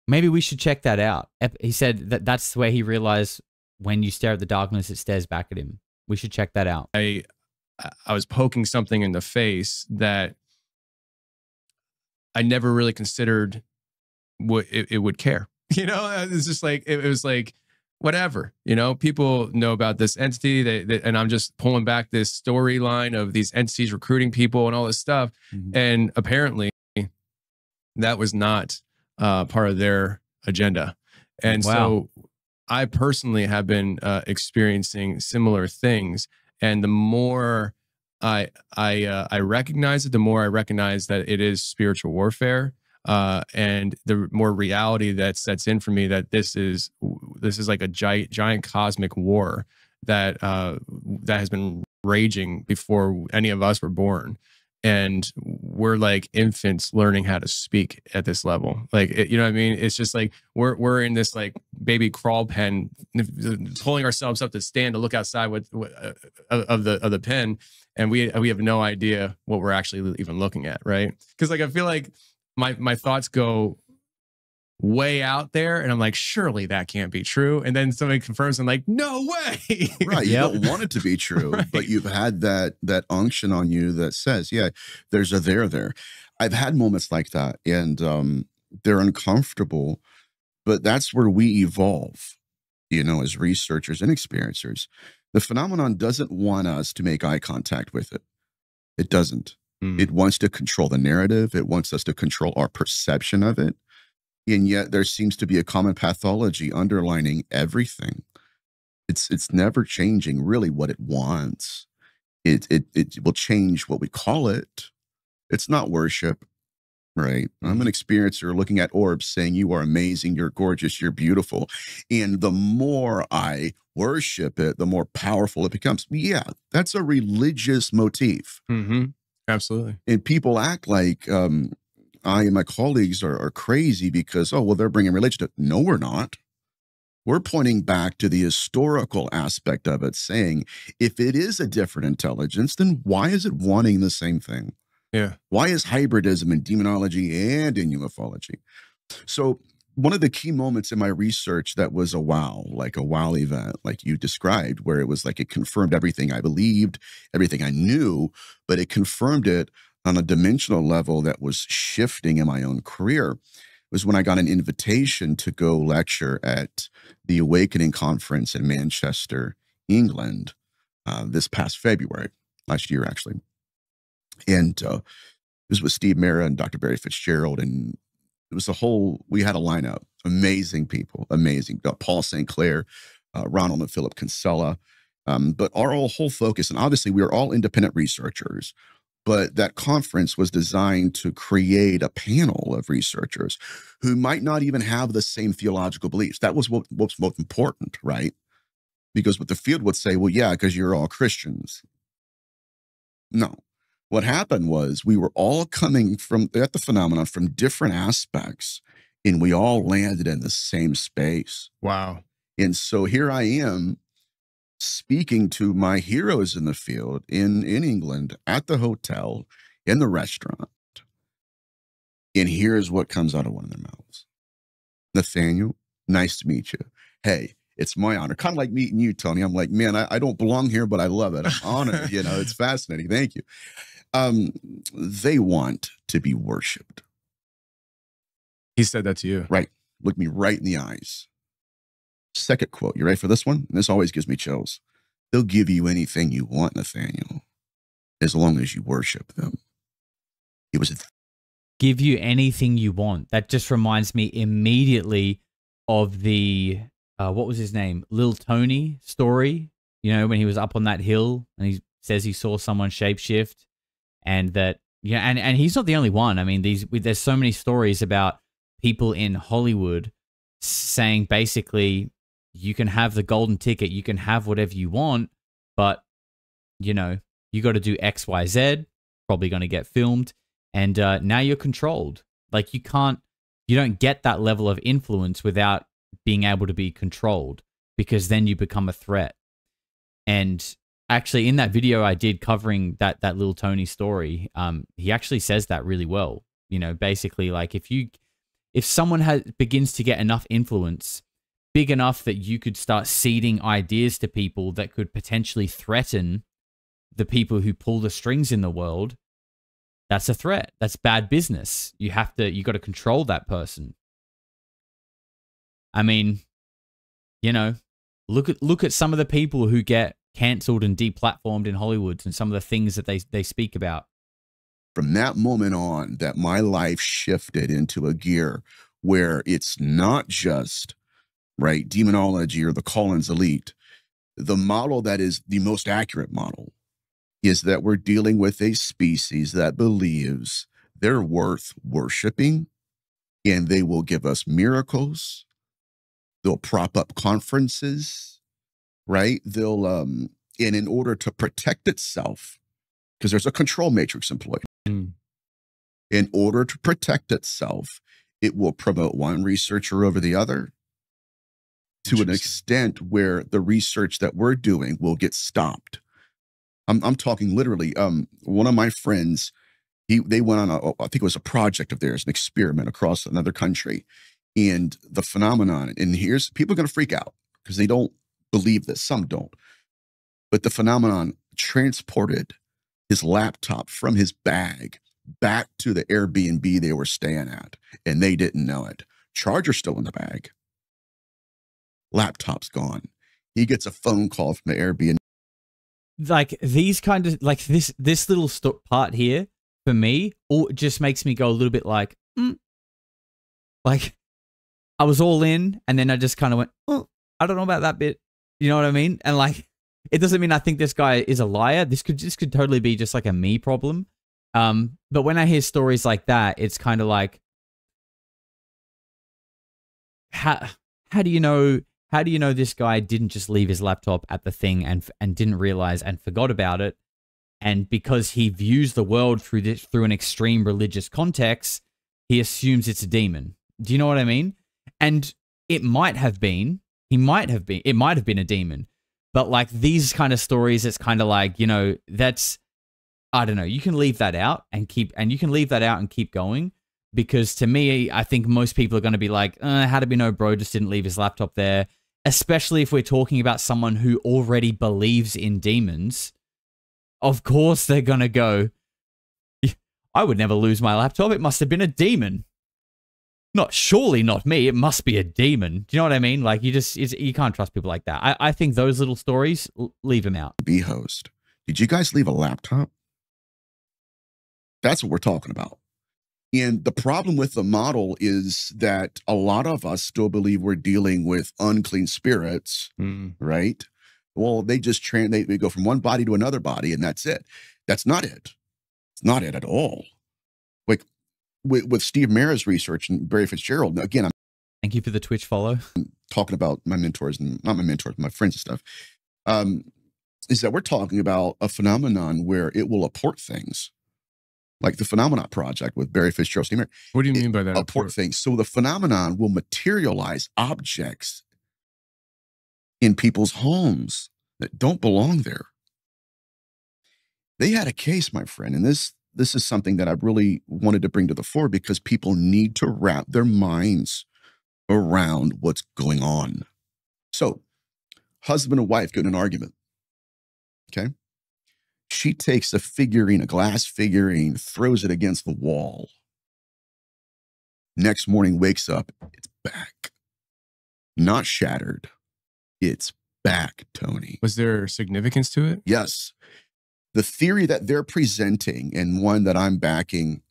Maybe we should check that out. He said that's where he realized when you stare at the darkness, it stares back at him. We should check that out. I was poking something in the face that I never really considered what it would care. You know, it's just like, it was like, whatever, you know, people know about this entity and I'm just pulling back this storyline of these entities recruiting people and all this stuff. Mm-hmm. And apparently that was not part of their agenda. And Wow. so I personally have been experiencing similar things. And the more I recognize it, the more I recognize that it is spiritual warfare. And the more reality that sets in for me that this is like a giant cosmic war that has been raging before any of us were born. And we're like infants learning how to speak at this level. Like, you know what I mean? It's just like, we're in this like baby crawl pen, pulling ourselves up to stand to look outside of the pen. And we have no idea what we're actually even looking at. Right. Cause like, I feel like my thoughts go way out there and I'm like, surely that can't be true. And then somebody confirms, I'm like, no way. Right. You don't want it to be true, Right. but you've had that unction on you that says, yeah, there's a there. I've had moments like that, and they're uncomfortable, but that's where we evolve, you know, as researchers and experiencers. The phenomenon doesn't want us to make eye contact with it. It doesn't. It wants to control the narrative. It wants us to control our perception of it. And yet there seems to be a common pathology underlining everything. It's never changing really what it wants. It will change what we call it. It's not worship, right? I'm an experiencer looking at orbs saying, you are amazing, you're gorgeous, you're beautiful. And the more I worship it, the more powerful it becomes. Yeah, that's a religious motif. Mm-hmm. Absolutely. And people act like I and my colleagues are crazy because, oh, well, they're bringing religion to it. No, we're not. We're pointing back to the historical aspect of it, saying, if it is a different intelligence, then why is it wanting the same thing? Yeah. Why is hybridism in demonology and in ufology? So one of the key moments in my research that was a wow event, like you described, where it was like it confirmed everything I believed, everything I knew, but it confirmed it on a dimensional level that was shifting in my own career, was when I got an invitation to go lecture at the Awakening Conference in Manchester, England, this past February, last year, actually. And it was with Steve Mera and Dr. Barry Fitzgerald, and it was we had a lineup, amazing people, amazing. Paul St. Clair, Ronald and Philip Kinsella. But our whole focus, and obviously we are all independent researchers, but that conference was designed to create a panel of researchers who might not even have the same theological beliefs. That was what's most important, right? Because what the field would say, well, yeah, because you're all Christians. No. What happened was we were all coming at the phenomenon from different aspects, and we all landed in the same space. Wow. And so here I am speaking to my heroes in the field in England, at the hotel, in the restaurant. And here's what comes out of one of their mouths. Nathaniel, nice to meet you. Hey, it's my honor. Kind of like meeting you, Tony. I'm like, man, I don't belong here, but I love it. I'm honored. You know, it's fascinating. Thank you. They want to be worshipped. He said that to you. Right. Look me right in the eyes. Second quote. You ready for this one? This always gives me chills. They'll give you anything you want, Nathaniel, as long as you worship them. It was give you anything you want. That just reminds me immediately of the, what was his name? Lil Tony story. You know, when he was up on that hill and he says he saw someone shapeshift, and that, yeah, and he's not the only one. I mean, there's so many stories about people in Hollywood saying basically, you can have the golden ticket, you can have whatever you want, but, you know, you got to do X, Y, Z, probably going to get filmed, and now you're controlled. Like, you don't get that level of influence without being able to be controlled, because then you become a threat. And actually, in that video I did covering that little Tony story, he actually says that really well. You know, basically, like, if someone begins to get enough influence, big enough that you could start seeding ideas to people that could potentially threaten the people who pull the strings in the world, that's a threat. That's bad business. You got to control that person. I mean, you know, look at some of the people who get cancelled and deplatformed in Hollywood, and some of the things that they speak about. From that moment on that my life shifted into a gear where it's not just, right, demonology or the Collins elite. The model that is the most accurate model is that we're dealing with a species that believes they're worth worshiping, and they will give us miracles. They'll prop up conferences, right? They'll, and in order to protect itself, because there's a control matrix employed. In order to protect itself, it will promote one researcher over the other to an extent where the research that we're doing will get stopped. I'm talking literally. One of my friends, they went on I think it was a project of theirs, an experiment across another country, and the phenomenon. And here's people are going to freak out because they don't believe this. Some don't, but the phenomenon transported his laptop from his bag back to the Airbnb they were staying at, and they didn't know it. Charger's still in the bag. Laptop's gone. He gets a phone call from the Airbnb. Like, these kind of, like, this little part here, for me, just makes me go a little bit like, like, I was all in, and then I just kind of went, oh, I don't know about that bit. You know what I mean? And, like, it doesn't mean I think this guy is a liar. This could totally be just like a me problem. But when I hear stories like that, it's kind of like, how do you know this guy didn't just leave his laptop at the thing and didn't realize and forgot about it? And because he views the world through an extreme religious context, he assumes it's a demon. Do you know what I mean? And it might have been a demon. But like these kind of stories, it's kind of like, you know, that's, I don't know, you can leave that out and keep going. Because to me, I think most people are going to be like, how did we know bro just didn't leave his laptop there? Especially if we're talking about someone who already believes in demons. Of course they're going to go, I would never lose my laptop. It must have been a demon. Surely not me. It must be a demon. Do you know what I mean? Like, you can't trust people like that. I think those little stories, leave them out. Be host. Did you guys leave a laptop? That's what we're talking about. And the problem with the model is that a lot of us still believe we're dealing with unclean spirits, right? Well, they just they go from one body to another body, and that's it. That's not it. It's not it at all. Like with Steve Mara's research and Barry Fitzgerald, again, thank you for the Twitch follow. I'm talking about my mentors, and not my mentors, my friends and stuff, is that we're talking about a phenomenon where it will apport things. Like the Phenomenon Project with Barry Fitzgerald. Steve Mara. What do you mean by that? Apport things. So the phenomenon will materialize objects in people's homes that don't belong there. They had a case, my friend, and this is something that I really wanted to bring to the fore because people need to wrap their minds around what's going on. So, husband and wife get in an argument. Okay. She takes a figurine, a glass figurine, throws it against the wall. Next morning, wakes up, it's back. Not shattered. It's back, Tony. Was there significance to it? Yes. The theory that they're presenting, and one that I'm backing,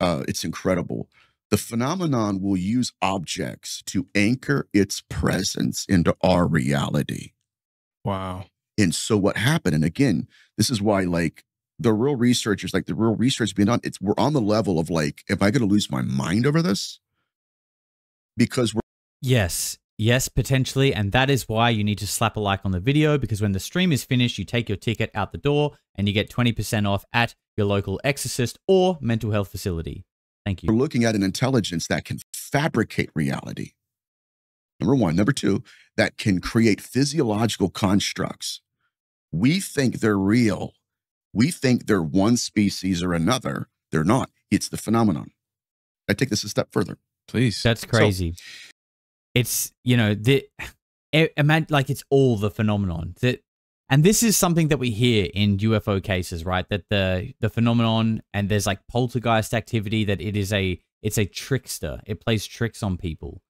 it's incredible. The phenomenon will use objects to anchor its presence into our reality. Wow. And so what happened, and again, this is why, like, the real researchers, like the real research being done, we're on the level of like, am I going to lose my mind over this? Because we're... Yes, potentially. And that is why you need to slap a like on the video, because when the stream is finished, you take your ticket out the door and you get 20% off at your local exorcist or mental health facility. Thank you. We're looking at an intelligence that can fabricate reality. Number one. Number two, that can create physiological constructs. We think they're real. We think they're one species or another. They're not. It's the phenomenon. I take this a step further. Please. That's crazy. It's, you know, like it's all the phenomenon. And this is something that we hear in UFO cases, right? That the phenomenon, and there's like poltergeist activity, that it's a trickster. It plays tricks on people.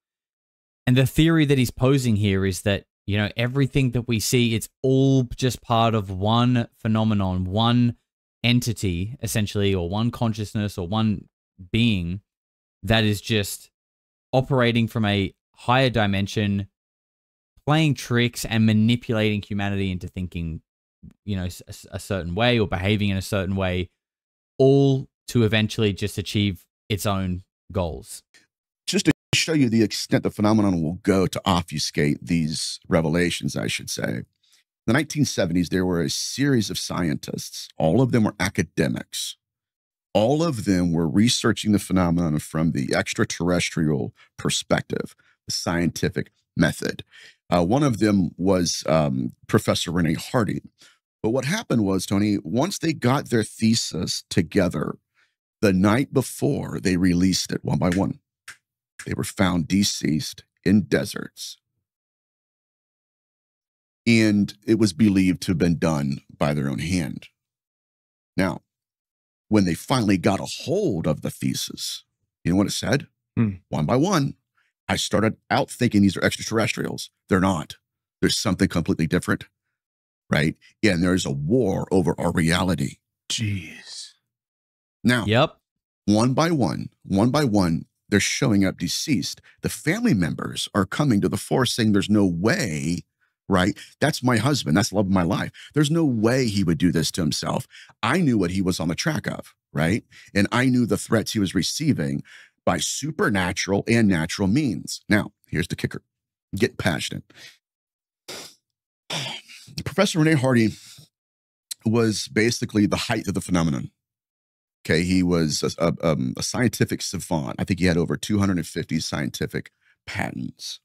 And the theory that he's posing here is that, you know, everything that we see, it's all just part of one phenomenon, one entity, essentially, or one consciousness or one being that is just operating from a higher dimension, playing tricks and manipulating humanity into thinking, you know, a certain way or behaving in a certain way, all to eventually just achieve its own goals. Just to show you the extent the phenomenon will go to obfuscate these revelations, I should say. In the 1970s, there were a series of scientists. All of them were academics. All of them were researching the phenomenon from the extraterrestrial perspective, the scientific method. One of them was Professor Rene Hardy. But what happened was, Tony, once they got their thesis together, the night before they released it one by one, they were found deceased in deserts. And it was believed to have been done by their own hand. Now, when they finally got a hold of the thesis, you know what it said? One by one, I started out thinking these are extraterrestrials. They're not. There's something completely different, right? Yeah, and there's a war over our reality. Jeez. Now, Yep. one by one, they're showing up deceased. The family members are coming to the fore saying there's no way, right? That's my husband. That's the love of my life. There's no way he would do this to himself. I knew what he was on the track of, right? And I knew the threats he was receiving by supernatural and natural means. Now, here's the kicker. Get passionate. Professor Rene Hardy was basically the height of the phenomenon. Okay, he was a scientific savant. I think he had over 250 scientific patents.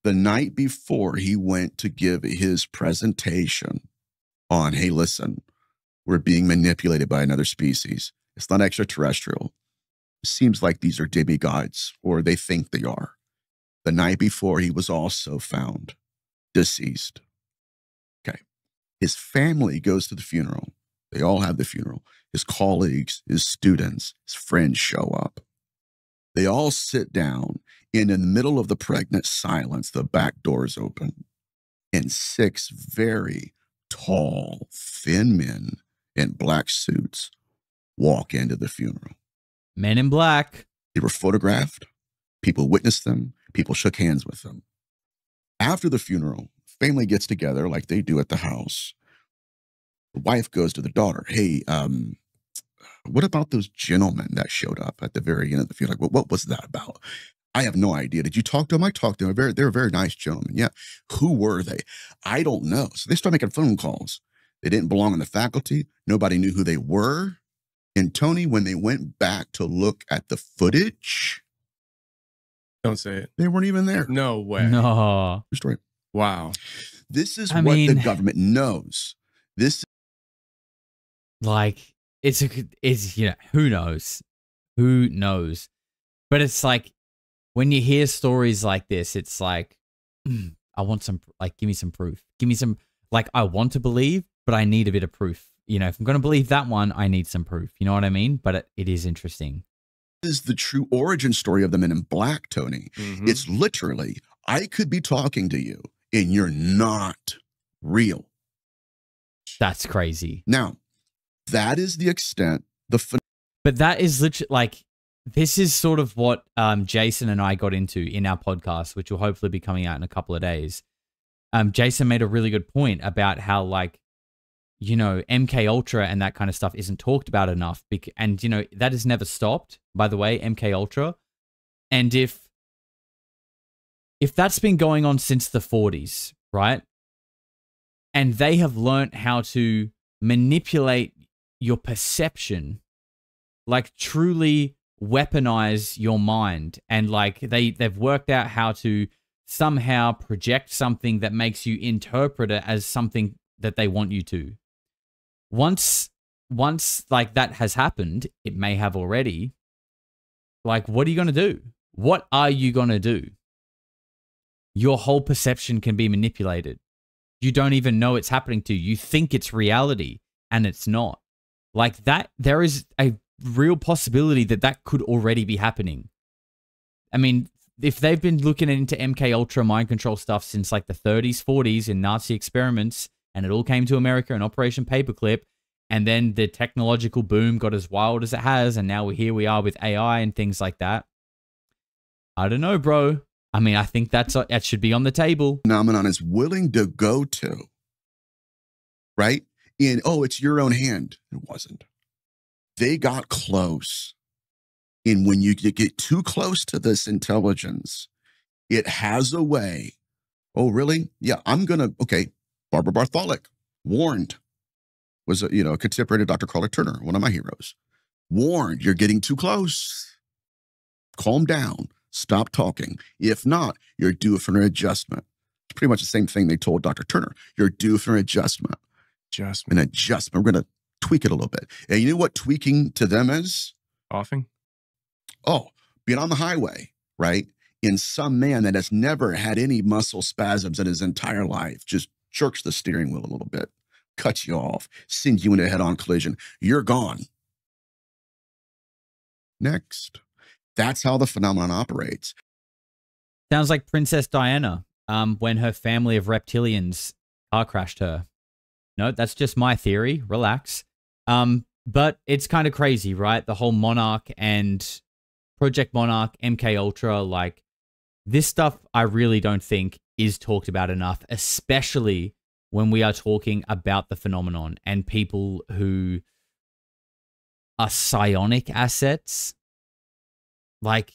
The night before he went to give his presentation on, hey, listen, we're being manipulated by another species. It's not extraterrestrial. It seems like these are demigods, or they think they are. The night before, he was also found deceased. Okay. His family goes to the funeral. They all have the funeral. His colleagues, his students, his friends show up. They all sit down, and in the middle of the pregnant silence, the back doors open, and 6 very tall, thin men in black suits walk into the funeral. Men in black. They were photographed. People witnessed them. People shook hands with them. After the funeral, family gets together like they do at the house. The wife goes to the daughter, hey, what about those gentlemen that showed up at the very end of the funeral? Like, what was that about? I have no idea. Did you talk to them? I talked to them. They were very nice gentlemen. Yeah. Who were they? I don't know. So they start making phone calls. They didn't belong in the faculty. Nobody knew who they were. And Tony, when they went back to look at the footage, Don't say it. they weren't even there. No way. No. True story. Wow. This is I what the mean- government knows. This Like, it's, you know, who knows? Who knows? But it's like, when you hear stories like this, it's like, I want some, like, give me some proof. Give me some, like, I want to believe, but I need a bit of proof. You know, if I'm going to believe that one, I need some proof. You know what I mean? But it is interesting. Is the true origin story of the Men in Black, Tony. It's literally, I could be talking to you and you're not real. That's crazy. Now, that is the extent. But that is literally like, this is sort of what Jason and I got into in our podcast, which will hopefully be coming out in a couple of days. Jason made a really good point about how, like, you know, MK Ultra and that kind of stuff isn't talked about enough. And, you know, that has never stopped, by the way, MK Ultra. And if that's been going on since the 40s, right? And they have learned how to manipulate your perception, like truly weaponize your mind. And like they've worked out how to somehow project something that makes you interpret it as something that they want you to. Once like that has happened, it may have already. Like, what are you going to do? What are you going to do? Your whole perception can be manipulated. You don't even know it's happening to you. You think it's reality and it's not. Like that, there is a real possibility that that could already be happening. I mean, if they've been looking into MK Ultra mind control stuff since like the 30s, 40s in Nazi experiments, and it all came to America in Operation Paperclip, and then the technological boom got as wild as it has, and now here we are with AI and things like that. I don't know, bro. I mean, I think that should be on the table. Phenomenon is willing to go to, right? It's your own hand. It wasn't. They got close. And when you get too close to this intelligence, it has a way. Oh, really? Yeah, okay. Barbara Bartholic, warned, was a contemporary to Dr. Carla Turner, one of my heroes. Warned, you're getting too close. Calm down. Stop talking. If not, you're due for an adjustment. It's pretty much the same thing they told Dr. Turner. You're due for an adjustment. An adjustment. We're going to tweak it a little bit. And you know what tweaking to them is? Offing? Oh, being on the highway, right? And some man that has never had any muscle spasms in his entire life just jerks the steering wheel a little bit, cuts you off, sends you into a head-on collision. You're gone. Next. That's how the phenomenon operates. Sounds like Princess Diana when her family of reptilians car crashed her. No, that's just my theory. Relax. But it's kind of crazy, right? The whole Monarch and Project Monarch, MK Ultra, like this stuff I really don't think is talked about enough, especially when we are talking about the phenomenon and people who are psionic assets. Like,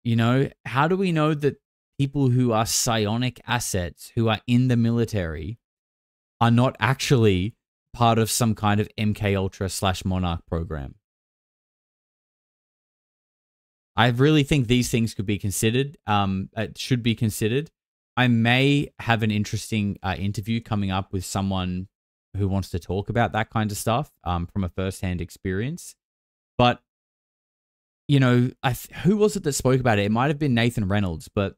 you know, how do we know that people who are psionic assets, who are in the military, are not actually part of some kind of MK Ultra / Monarch program? I really think these things could be considered. It should be considered. I may have an interesting interview coming up with someone who wants to talk about that kind of stuff from a first-hand experience. But, you know, who was it that spoke about it? It might have been Nathan Reynolds, but,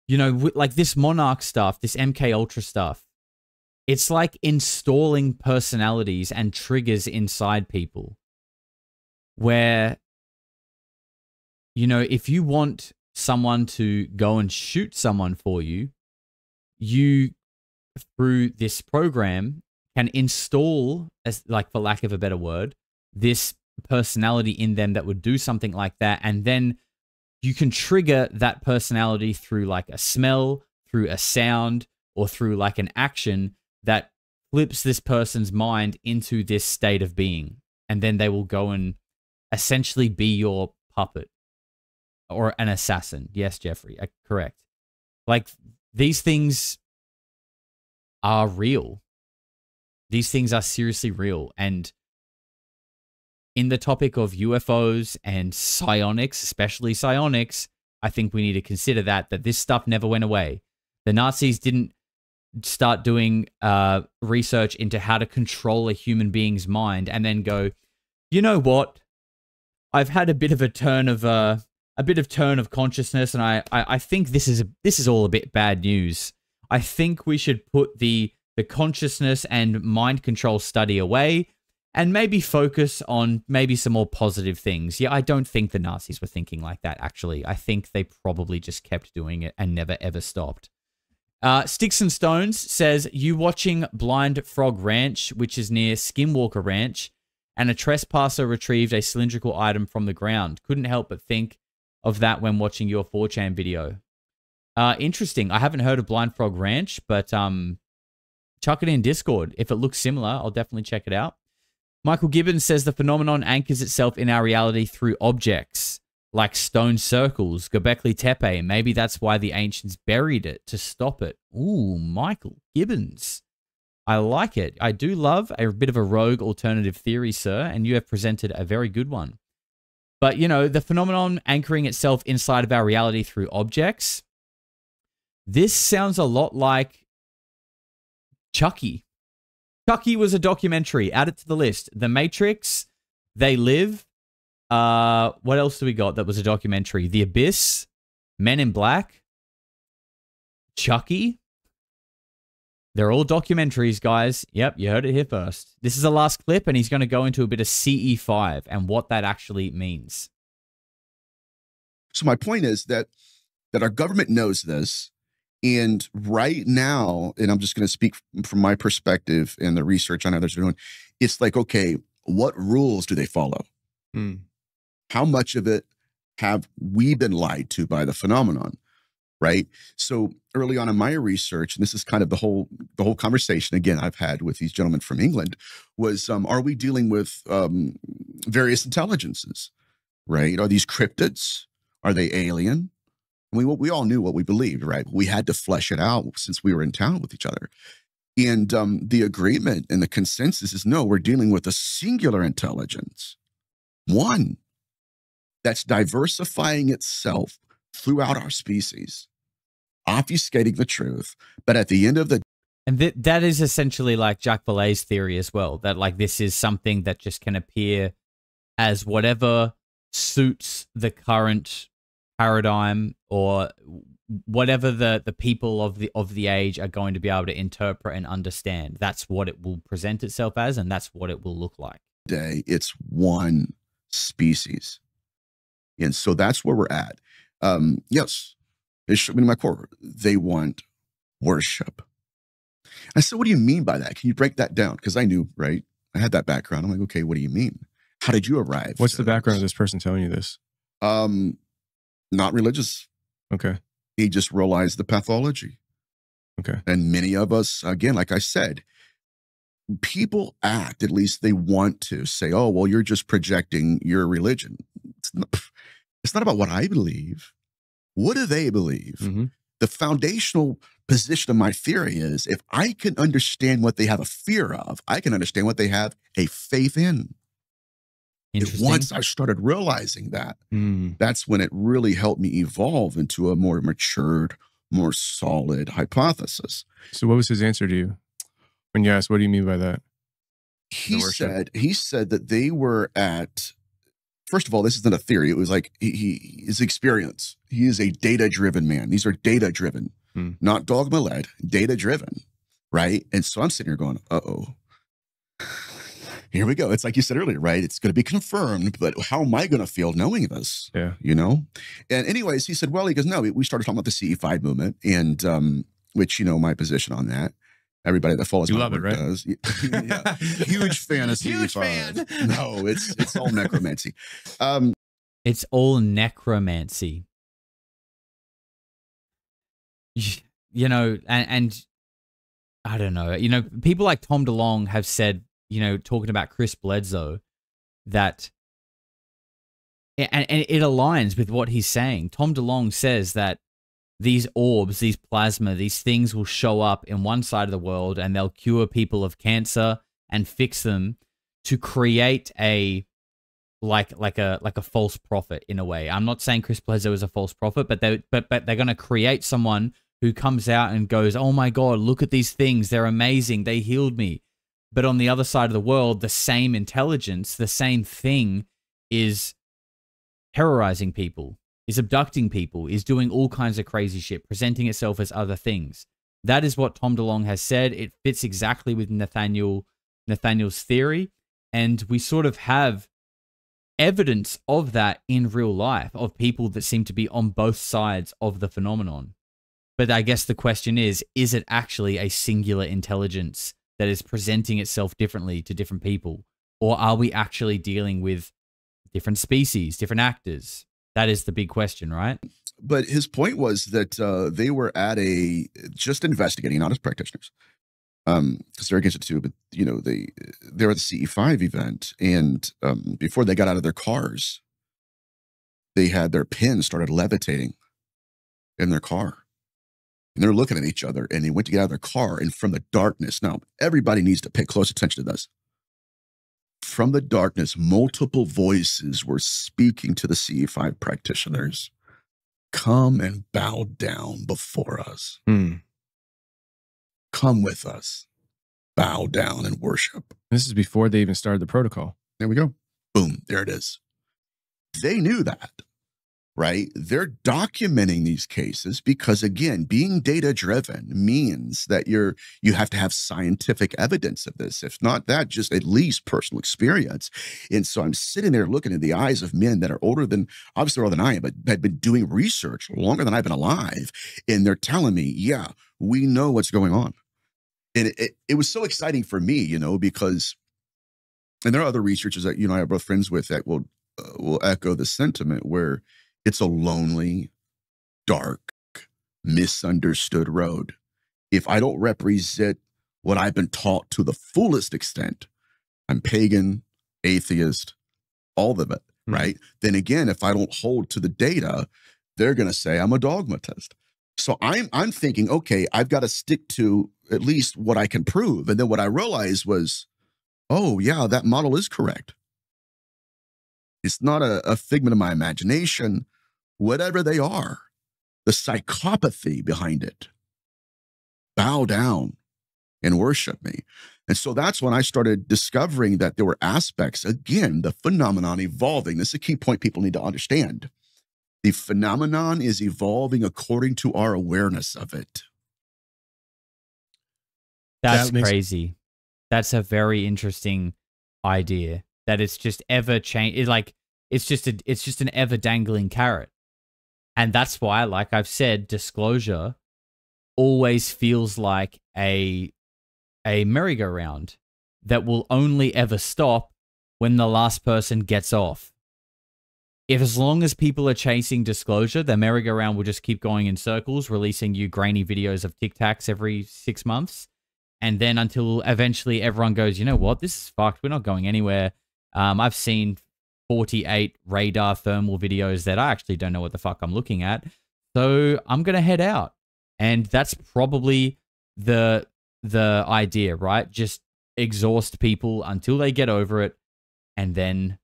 you know, like this Monarch stuff, this MK Ultra stuff, it's like installing personalities and triggers inside people where, you know, if you want someone to go and shoot someone for you, you, through this program, can install, as like for lack of a better word, this personality in them that would do something like that. And then you can trigger that personality through like a smell, through a sound, or through like an action that flips this person's mind into this state of being. And then they will go and essentially be your puppet or an assassin. Yes, Jeffrey, correct. Like these things are real. These things are seriously real. And in the topic of UFOs and psionics, especially psionics, I think we need to consider that this stuff never went away. The Nazis didn't start doing research into how to control a human being's mind and then go, you know what? I've had a bit of a turn of consciousness, and I think this is all a bit bad news. I think we should put the the consciousness and mind control study away and maybe focus on maybe some more positive things. Yeah, I don't think the Nazis were thinking like that, actually. I think they probably just kept doing it and never, ever stopped. Sticks and Stones says, you watching Blind Frog Ranch, which is near Skinwalker Ranch, and a trespasser retrieved a cylindrical item from the ground. Couldn't help but think of that when watching your 4chan video. Interesting. I haven't heard of Blind Frog Ranch, but chuck it in Discord. If it looks similar, I'll definitely check it out. Michael Gibbons says the phenomenon anchors itself in our reality through objects like stone circles, Göbekli Tepe. Maybe that's why the ancients buried it to stop it. Ooh, Michael Gibbons. I like it. I do love a bit of a rogue alternative theory, sir, and you have presented a very good one. But, you know, the phenomenon anchoring itself inside of our reality through objects, this sounds a lot like Chucky. Chucky was a documentary. Add it to the list. The Matrix, They Live. What else do we got that was a documentary? The Abyss, Men in Black, Chucky. They're all documentaries, guys. Yep, you heard it here first. This is the last clip, and he's going to go into a bit of CE5 and what that actually means. So my point is that our government knows this. And right now, and I'm just going to speak from my perspective and the research on others are doing, it's like, okay, what rules do they follow? How much of it have we been lied to by the phenomenon, right? So early on in my research, and this is kind of the whole conversation, again, I've had with these gentlemen from England, was are we dealing with various intelligences, right? Are these cryptids? Are they alien? We all knew what we believed, right? We had to flesh it out since we were in town with each other. And the agreement and the consensus is, no, we're dealing with a singular intelligence. One that's diversifying itself throughout our species, obfuscating the truth. But at the end of the And that is essentially like Jacques Vallée's theory as well, that like this is something that just can appear as whatever suits the current paradigm or whatever the people of the age are going to be able to interpret and understand. That's what it will present itself as, and that's what it will look like. day, it's one species. And so that's where we're at. Yes, it should be in my core. They want worship. I said, what do you mean by that? Can you break that down? Because I knew, right? I had that background. I'm like, okay, what do you mean? How did you arrive? What's the background of this person telling you this? Not religious. Okay. He just realized the pathology. Okay. And many of us, again, like I said, people act, at least they want to say, oh, well, you're just projecting your religion. It's not about what I believe. What do they believe? Mm-hmm. The foundational position of my theory is if I can understand what they have a fear of, I can understand what they have a faith in. Once I started realizing that, that's when it really helped me evolve into a more matured, more solid hypothesis. So what was his answer to you when you asked, what do you mean by that? He said that they were at, first of all, this isn't a theory. It was like his experience. He is a data-driven man. These are data-driven, not dogma-led, data-driven, right? And so I'm sitting here going, uh-oh. Here we go. It's like you said earlier, right? It's going to be confirmed, but how am I going to feel knowing this? Yeah. You know? And anyways, he said, well, he goes, no, we started talking about the CE5 movement and, which, you know, my position on that. Everybody that follows you my love it, work right? does. Yeah. Huge fan of CE5. Huge fan. No, it's all necromancy. It's all necromancy. You know, and I don't know. You know, people like Tom DeLonge have said, you know, talking about Chris Bledsoe, that, and it aligns with what he's saying. Tom DeLonge says that these orbs, these plasma, these things will show up in one side of the world and they'll cure people of cancer and fix them to create a, like a false prophet in a way. I'm not saying Chris Bledsoe is a false prophet, but they're going to create someone who comes out and goes, oh my God, look at these things. They're amazing. They healed me. But on the other side of the world, the same intelligence, the same thing is terrorizing people, is abducting people, is doing all kinds of crazy shit, presenting itself as other things. That is what Tom DeLonge has said. It fits exactly with Nathaniel's theory. And we sort of have evidence of that in real life, of people that seem to be on both sides of the phenomenon. But I guess the question is it actually a singular intelligence that is presenting itself differently to different people? Or are we actually dealing with different species, different actors? That is the big question, right? But his point was that they were at just investigating, not as practitioners, because they're against it too. But you know, they were at the CE5 event, and before they got out of their cars, they had their pins started levitating in their car, and they're looking at each other. And they went to get out of their car, and from the darkness, now everybody needs to pay close attention to this. From the darkness, multiple voices were speaking to the CE5 practitioners. Come and bow down before us. Come with us. Bow down and worship. This is before they even started the protocol. There we go. Boom. There it is. They knew that, right? They're documenting these cases because, again, being data-driven means that you have to have scientific evidence of this. If not that, just at least personal experience. And so I'm sitting there looking in the eyes of men that are obviously older than I am, but had been doing research longer than I've been alive. And they're telling me, yeah, we know what's going on. And it was so exciting for me, you know, because, and there are other researchers that, you know, I have both friends with that will echo the sentiment where it's a lonely, dark, misunderstood road. If I don't represent what I've been taught to the fullest extent, I'm pagan, atheist, all of it, right? Then again, if I don't hold to the data, they're going to say I'm a dogmatist. So I'm thinking, okay, I've got to stick to at least what I can prove. And then what I realized was, oh yeah, that model is correct. It's not a figment of my imagination. Whatever they are, the psychopathy behind it, bow down and worship me. And so that's when I started discovering that there were aspects, again, the phenomenon evolving. This is a key point people need to understand. The phenomenon is evolving according to our awareness of it. That's crazy. That's a very interesting idea, that it's just ever change. It's just an ever dangling carrot. And that's why, like I've said, disclosure always feels like a merry-go-round that will only ever stop when the last person gets off. If as long as people are chasing disclosure, the merry-go-round will just keep going in circles, releasing you grainy videos of Tic Tacs every 6 months. And then until eventually everyone goes, you know what, this is fucked. We're not going anywhere. I've seen 48 radar thermal videos that I actually don't know what the fuck I'm looking at. So I'm going to head out. And that's probably the idea, right? Just exhaust people until they get over it. And then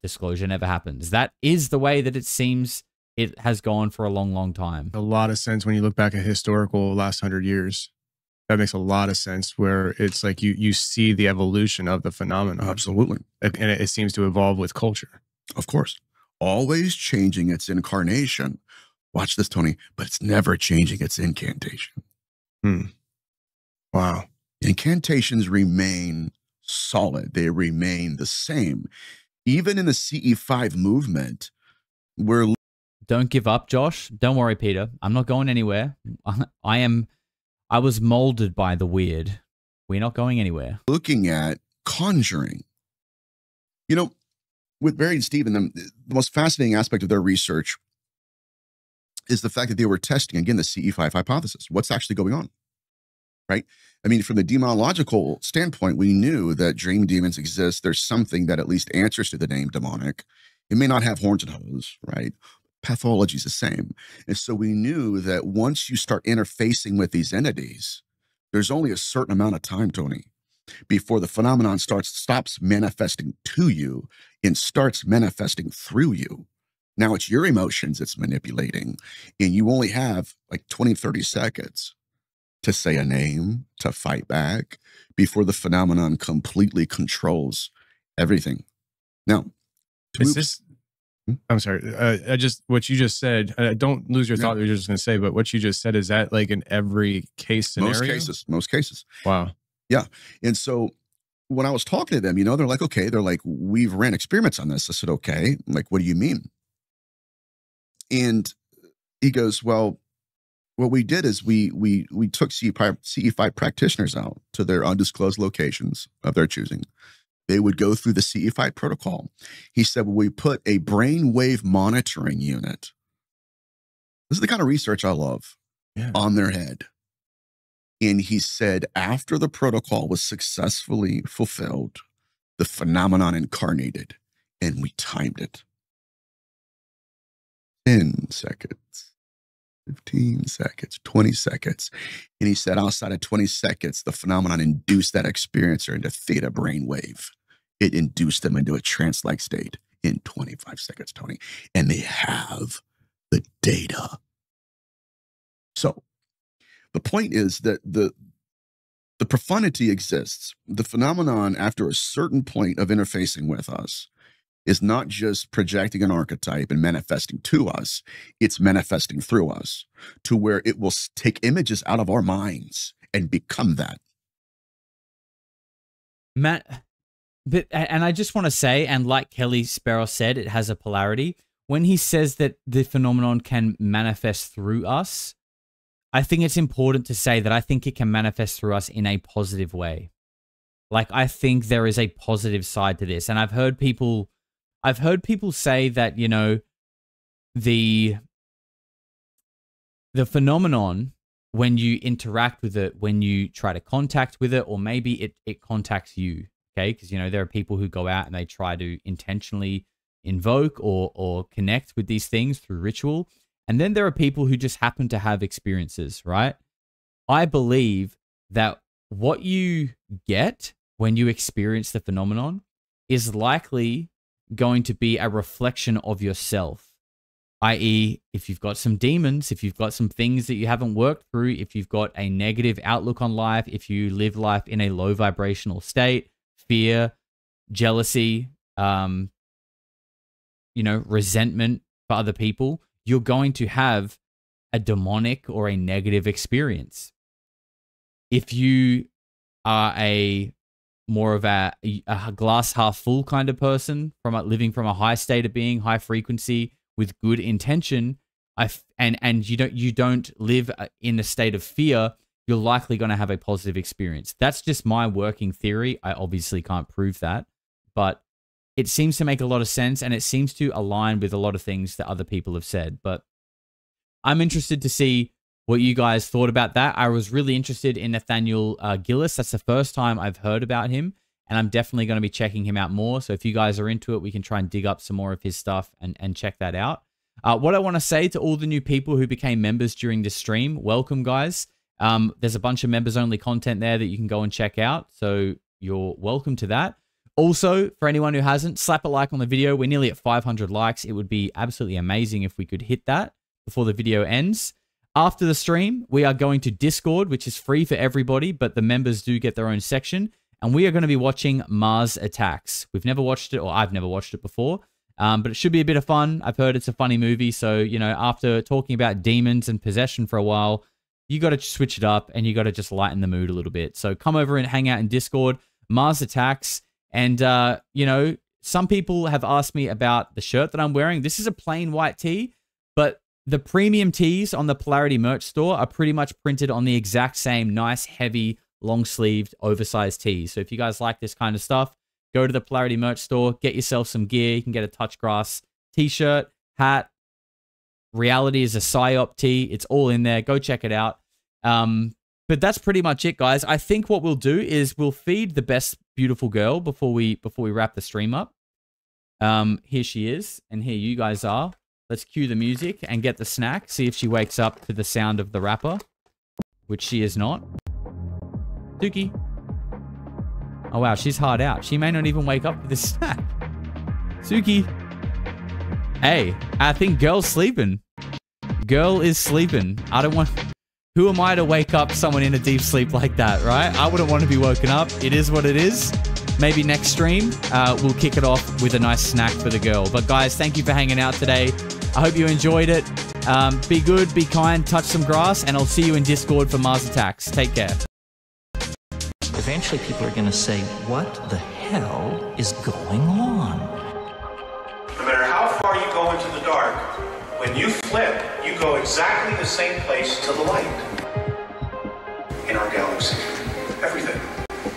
disclosure never happens. That is the way that it seems it has gone for a long, long time. A lot of sense when you look back at historical last 100 years. That makes a lot of sense, where it's like you see the evolution of the phenomenon. Absolutely. And it seems to evolve with culture. Of course. Always changing its incarnation. Watch this, Tony, but it's never changing its incantation. Wow. Incantations remain solid. They remain the same. Even in the CE5 movement, Don't give up, Josh. Don't worry, Peter. I'm not going anywhere. I was molded by the weird. We're not going anywhere. Looking at conjuring. You know, with Barry and Stephen, the most fascinating aspect of their research is the fact that they were testing, again, the CE5 hypothesis. What's actually going on, right? I mean, from the demonological standpoint, we knew that dream demons exist. There's something that at least answers to the name demonic. It may not have horns and hooves, right? Pathology is the same. And so we knew that once you start interfacing with these entities, there's only a certain amount of time, Tony, before the phenomenon stops manifesting to you and starts manifesting through you. Now it's your emotions it's manipulating, and you only have like 20, 30 seconds to say a name, to fight back, before the phenomenon completely controls everything. Now, I'm sorry. What you just said, don't lose your thought that you're just going to say, but what you just said, is that like in every case scenario? Most cases. Wow. Yeah. And so when I was talking to them, you know, they're like, okay, they're like, we've ran experiments on this. I said, okay. I'm like, what do you mean? And he goes, well, what we did is we took CE5 practitioners out to their undisclosed locations of their choosing. They would go through the CE5 protocol. He said, well, we put a brainwave monitoring unit. This is the kind of research I love, on their head. And he said, after the protocol was successfully fulfilled, the phenomenon incarnated, and we timed it. 10 seconds, 15 seconds, 20 seconds. And he said, outside of 20 seconds, the phenomenon induced that experiencer into theta brainwave. It induced them into a trance-like state in 25 seconds, Tony. And they have the data. So the point is that the profundity exists. The phenomenon, after a certain point of interfacing with us, is not just projecting an archetype and manifesting to us, it's manifesting through us to where it will take images out of our minds and become that. Matt, and I just want to say, and like Kelly Sparrow said, it has a polarity. When he says that the phenomenon can manifest through us, I think it's important to say that I think it can manifest through us in a positive way. Like, I think there is a positive side to this. And I've heard people say that, you know, the phenomenon, when you interact with it, when you try to contact with it, or maybe it contacts you, okay? Because, you know, there are people who go out and they try to intentionally invoke or connect with these things through ritual. And then there are people who just happen to have experiences, right? I believe that what you get when you experience the phenomenon is likely going to be a reflection of yourself, i.e., if you've got some demons, if you've got some things that you haven't worked through, if you've got a negative outlook on life, if you live life in a low vibrational state, fear, jealousy, you know, resentment for other people, you're going to have a demonic or a negative experience. If you are more of a glass half full kind of person, living from a high state of being, high frequency with good intention, and you don't live in a state of fear, you're likely going to have a positive experience. That's just my working theory. I obviously can't prove that, but it seems to make a lot of sense, and it seems to align with a lot of things that other people have said. But I'm interested to see what you guys thought about that. I was really interested in Nathaniel Gilles. That's the first time I've heard about him, and I'm definitely going to be checking him out more. So if you guys are into it, we can try and dig up some more of his stuff and check that out. What I want to say to all the new people who became members during this stream, welcome, guys. There's a bunch of members-only content there that you can go and check out, so you're welcome to that. Also, for anyone who hasn't, slap a like on the video. We're nearly at 500 likes. It would be absolutely amazing if we could hit that before the video ends. After the stream, we are going to Discord, which is free for everybody, but the members do get their own section. And we are going to be watching Mars Attacks. We've never watched it, or I've never watched it before, but it should be a bit of fun. I've heard it's a funny movie. So, you know, after talking about demons and possession for a while, you got to switch it up and you got to just lighten the mood a little bit. So come over and hang out in Discord, Mars Attacks. And, you know, some people have asked me about the shirt that I'm wearing. This is a plain white tee, but the premium tees on the Polarity merch store are pretty much printed on the exact same nice, heavy, long-sleeved, oversized tees. So if you guys like this kind of stuff, go to the Polarity merch store, get yourself some gear. You can get a Touchgrass t-shirt, hat. Reality is a PSYOP tee. It's all in there. Go check it out. But that's pretty much it, guys. I think what we'll do is we'll feed the best beautiful girl before we wrap the stream up. Here she is, and here you guys are. Let's cue the music and get the snack. See if she wakes up to the sound of the rapper, which she is not. Dookie. Oh, wow, she's hard out. She may not even wake up with the snack. Suki. Hey, I think girl's sleeping. Girl is sleeping. I don't want... Who am I to wake up someone in a deep sleep like that, right? I wouldn't want to be woken up. It is what it is. maybe next stream, we'll kick it off with a nice snack for the girl. But guys, thank you for hanging out today. I hope you enjoyed it. Be good, be kind, touch some grass, and I'll see you in Discord for Mars Attacks. Take care. Eventually people are going to say, what the hell is going on? No matter how far you go into the dark, when you flip, you go exactly the same place to the light in our galaxy. Everything.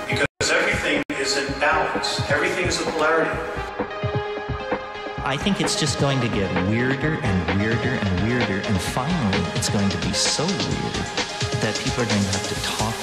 Because everything is in balance. Everything is a polarity. I think it's just going to get weirder and weirder and weirder, and finally it's going to be so weird that people are going to have to talk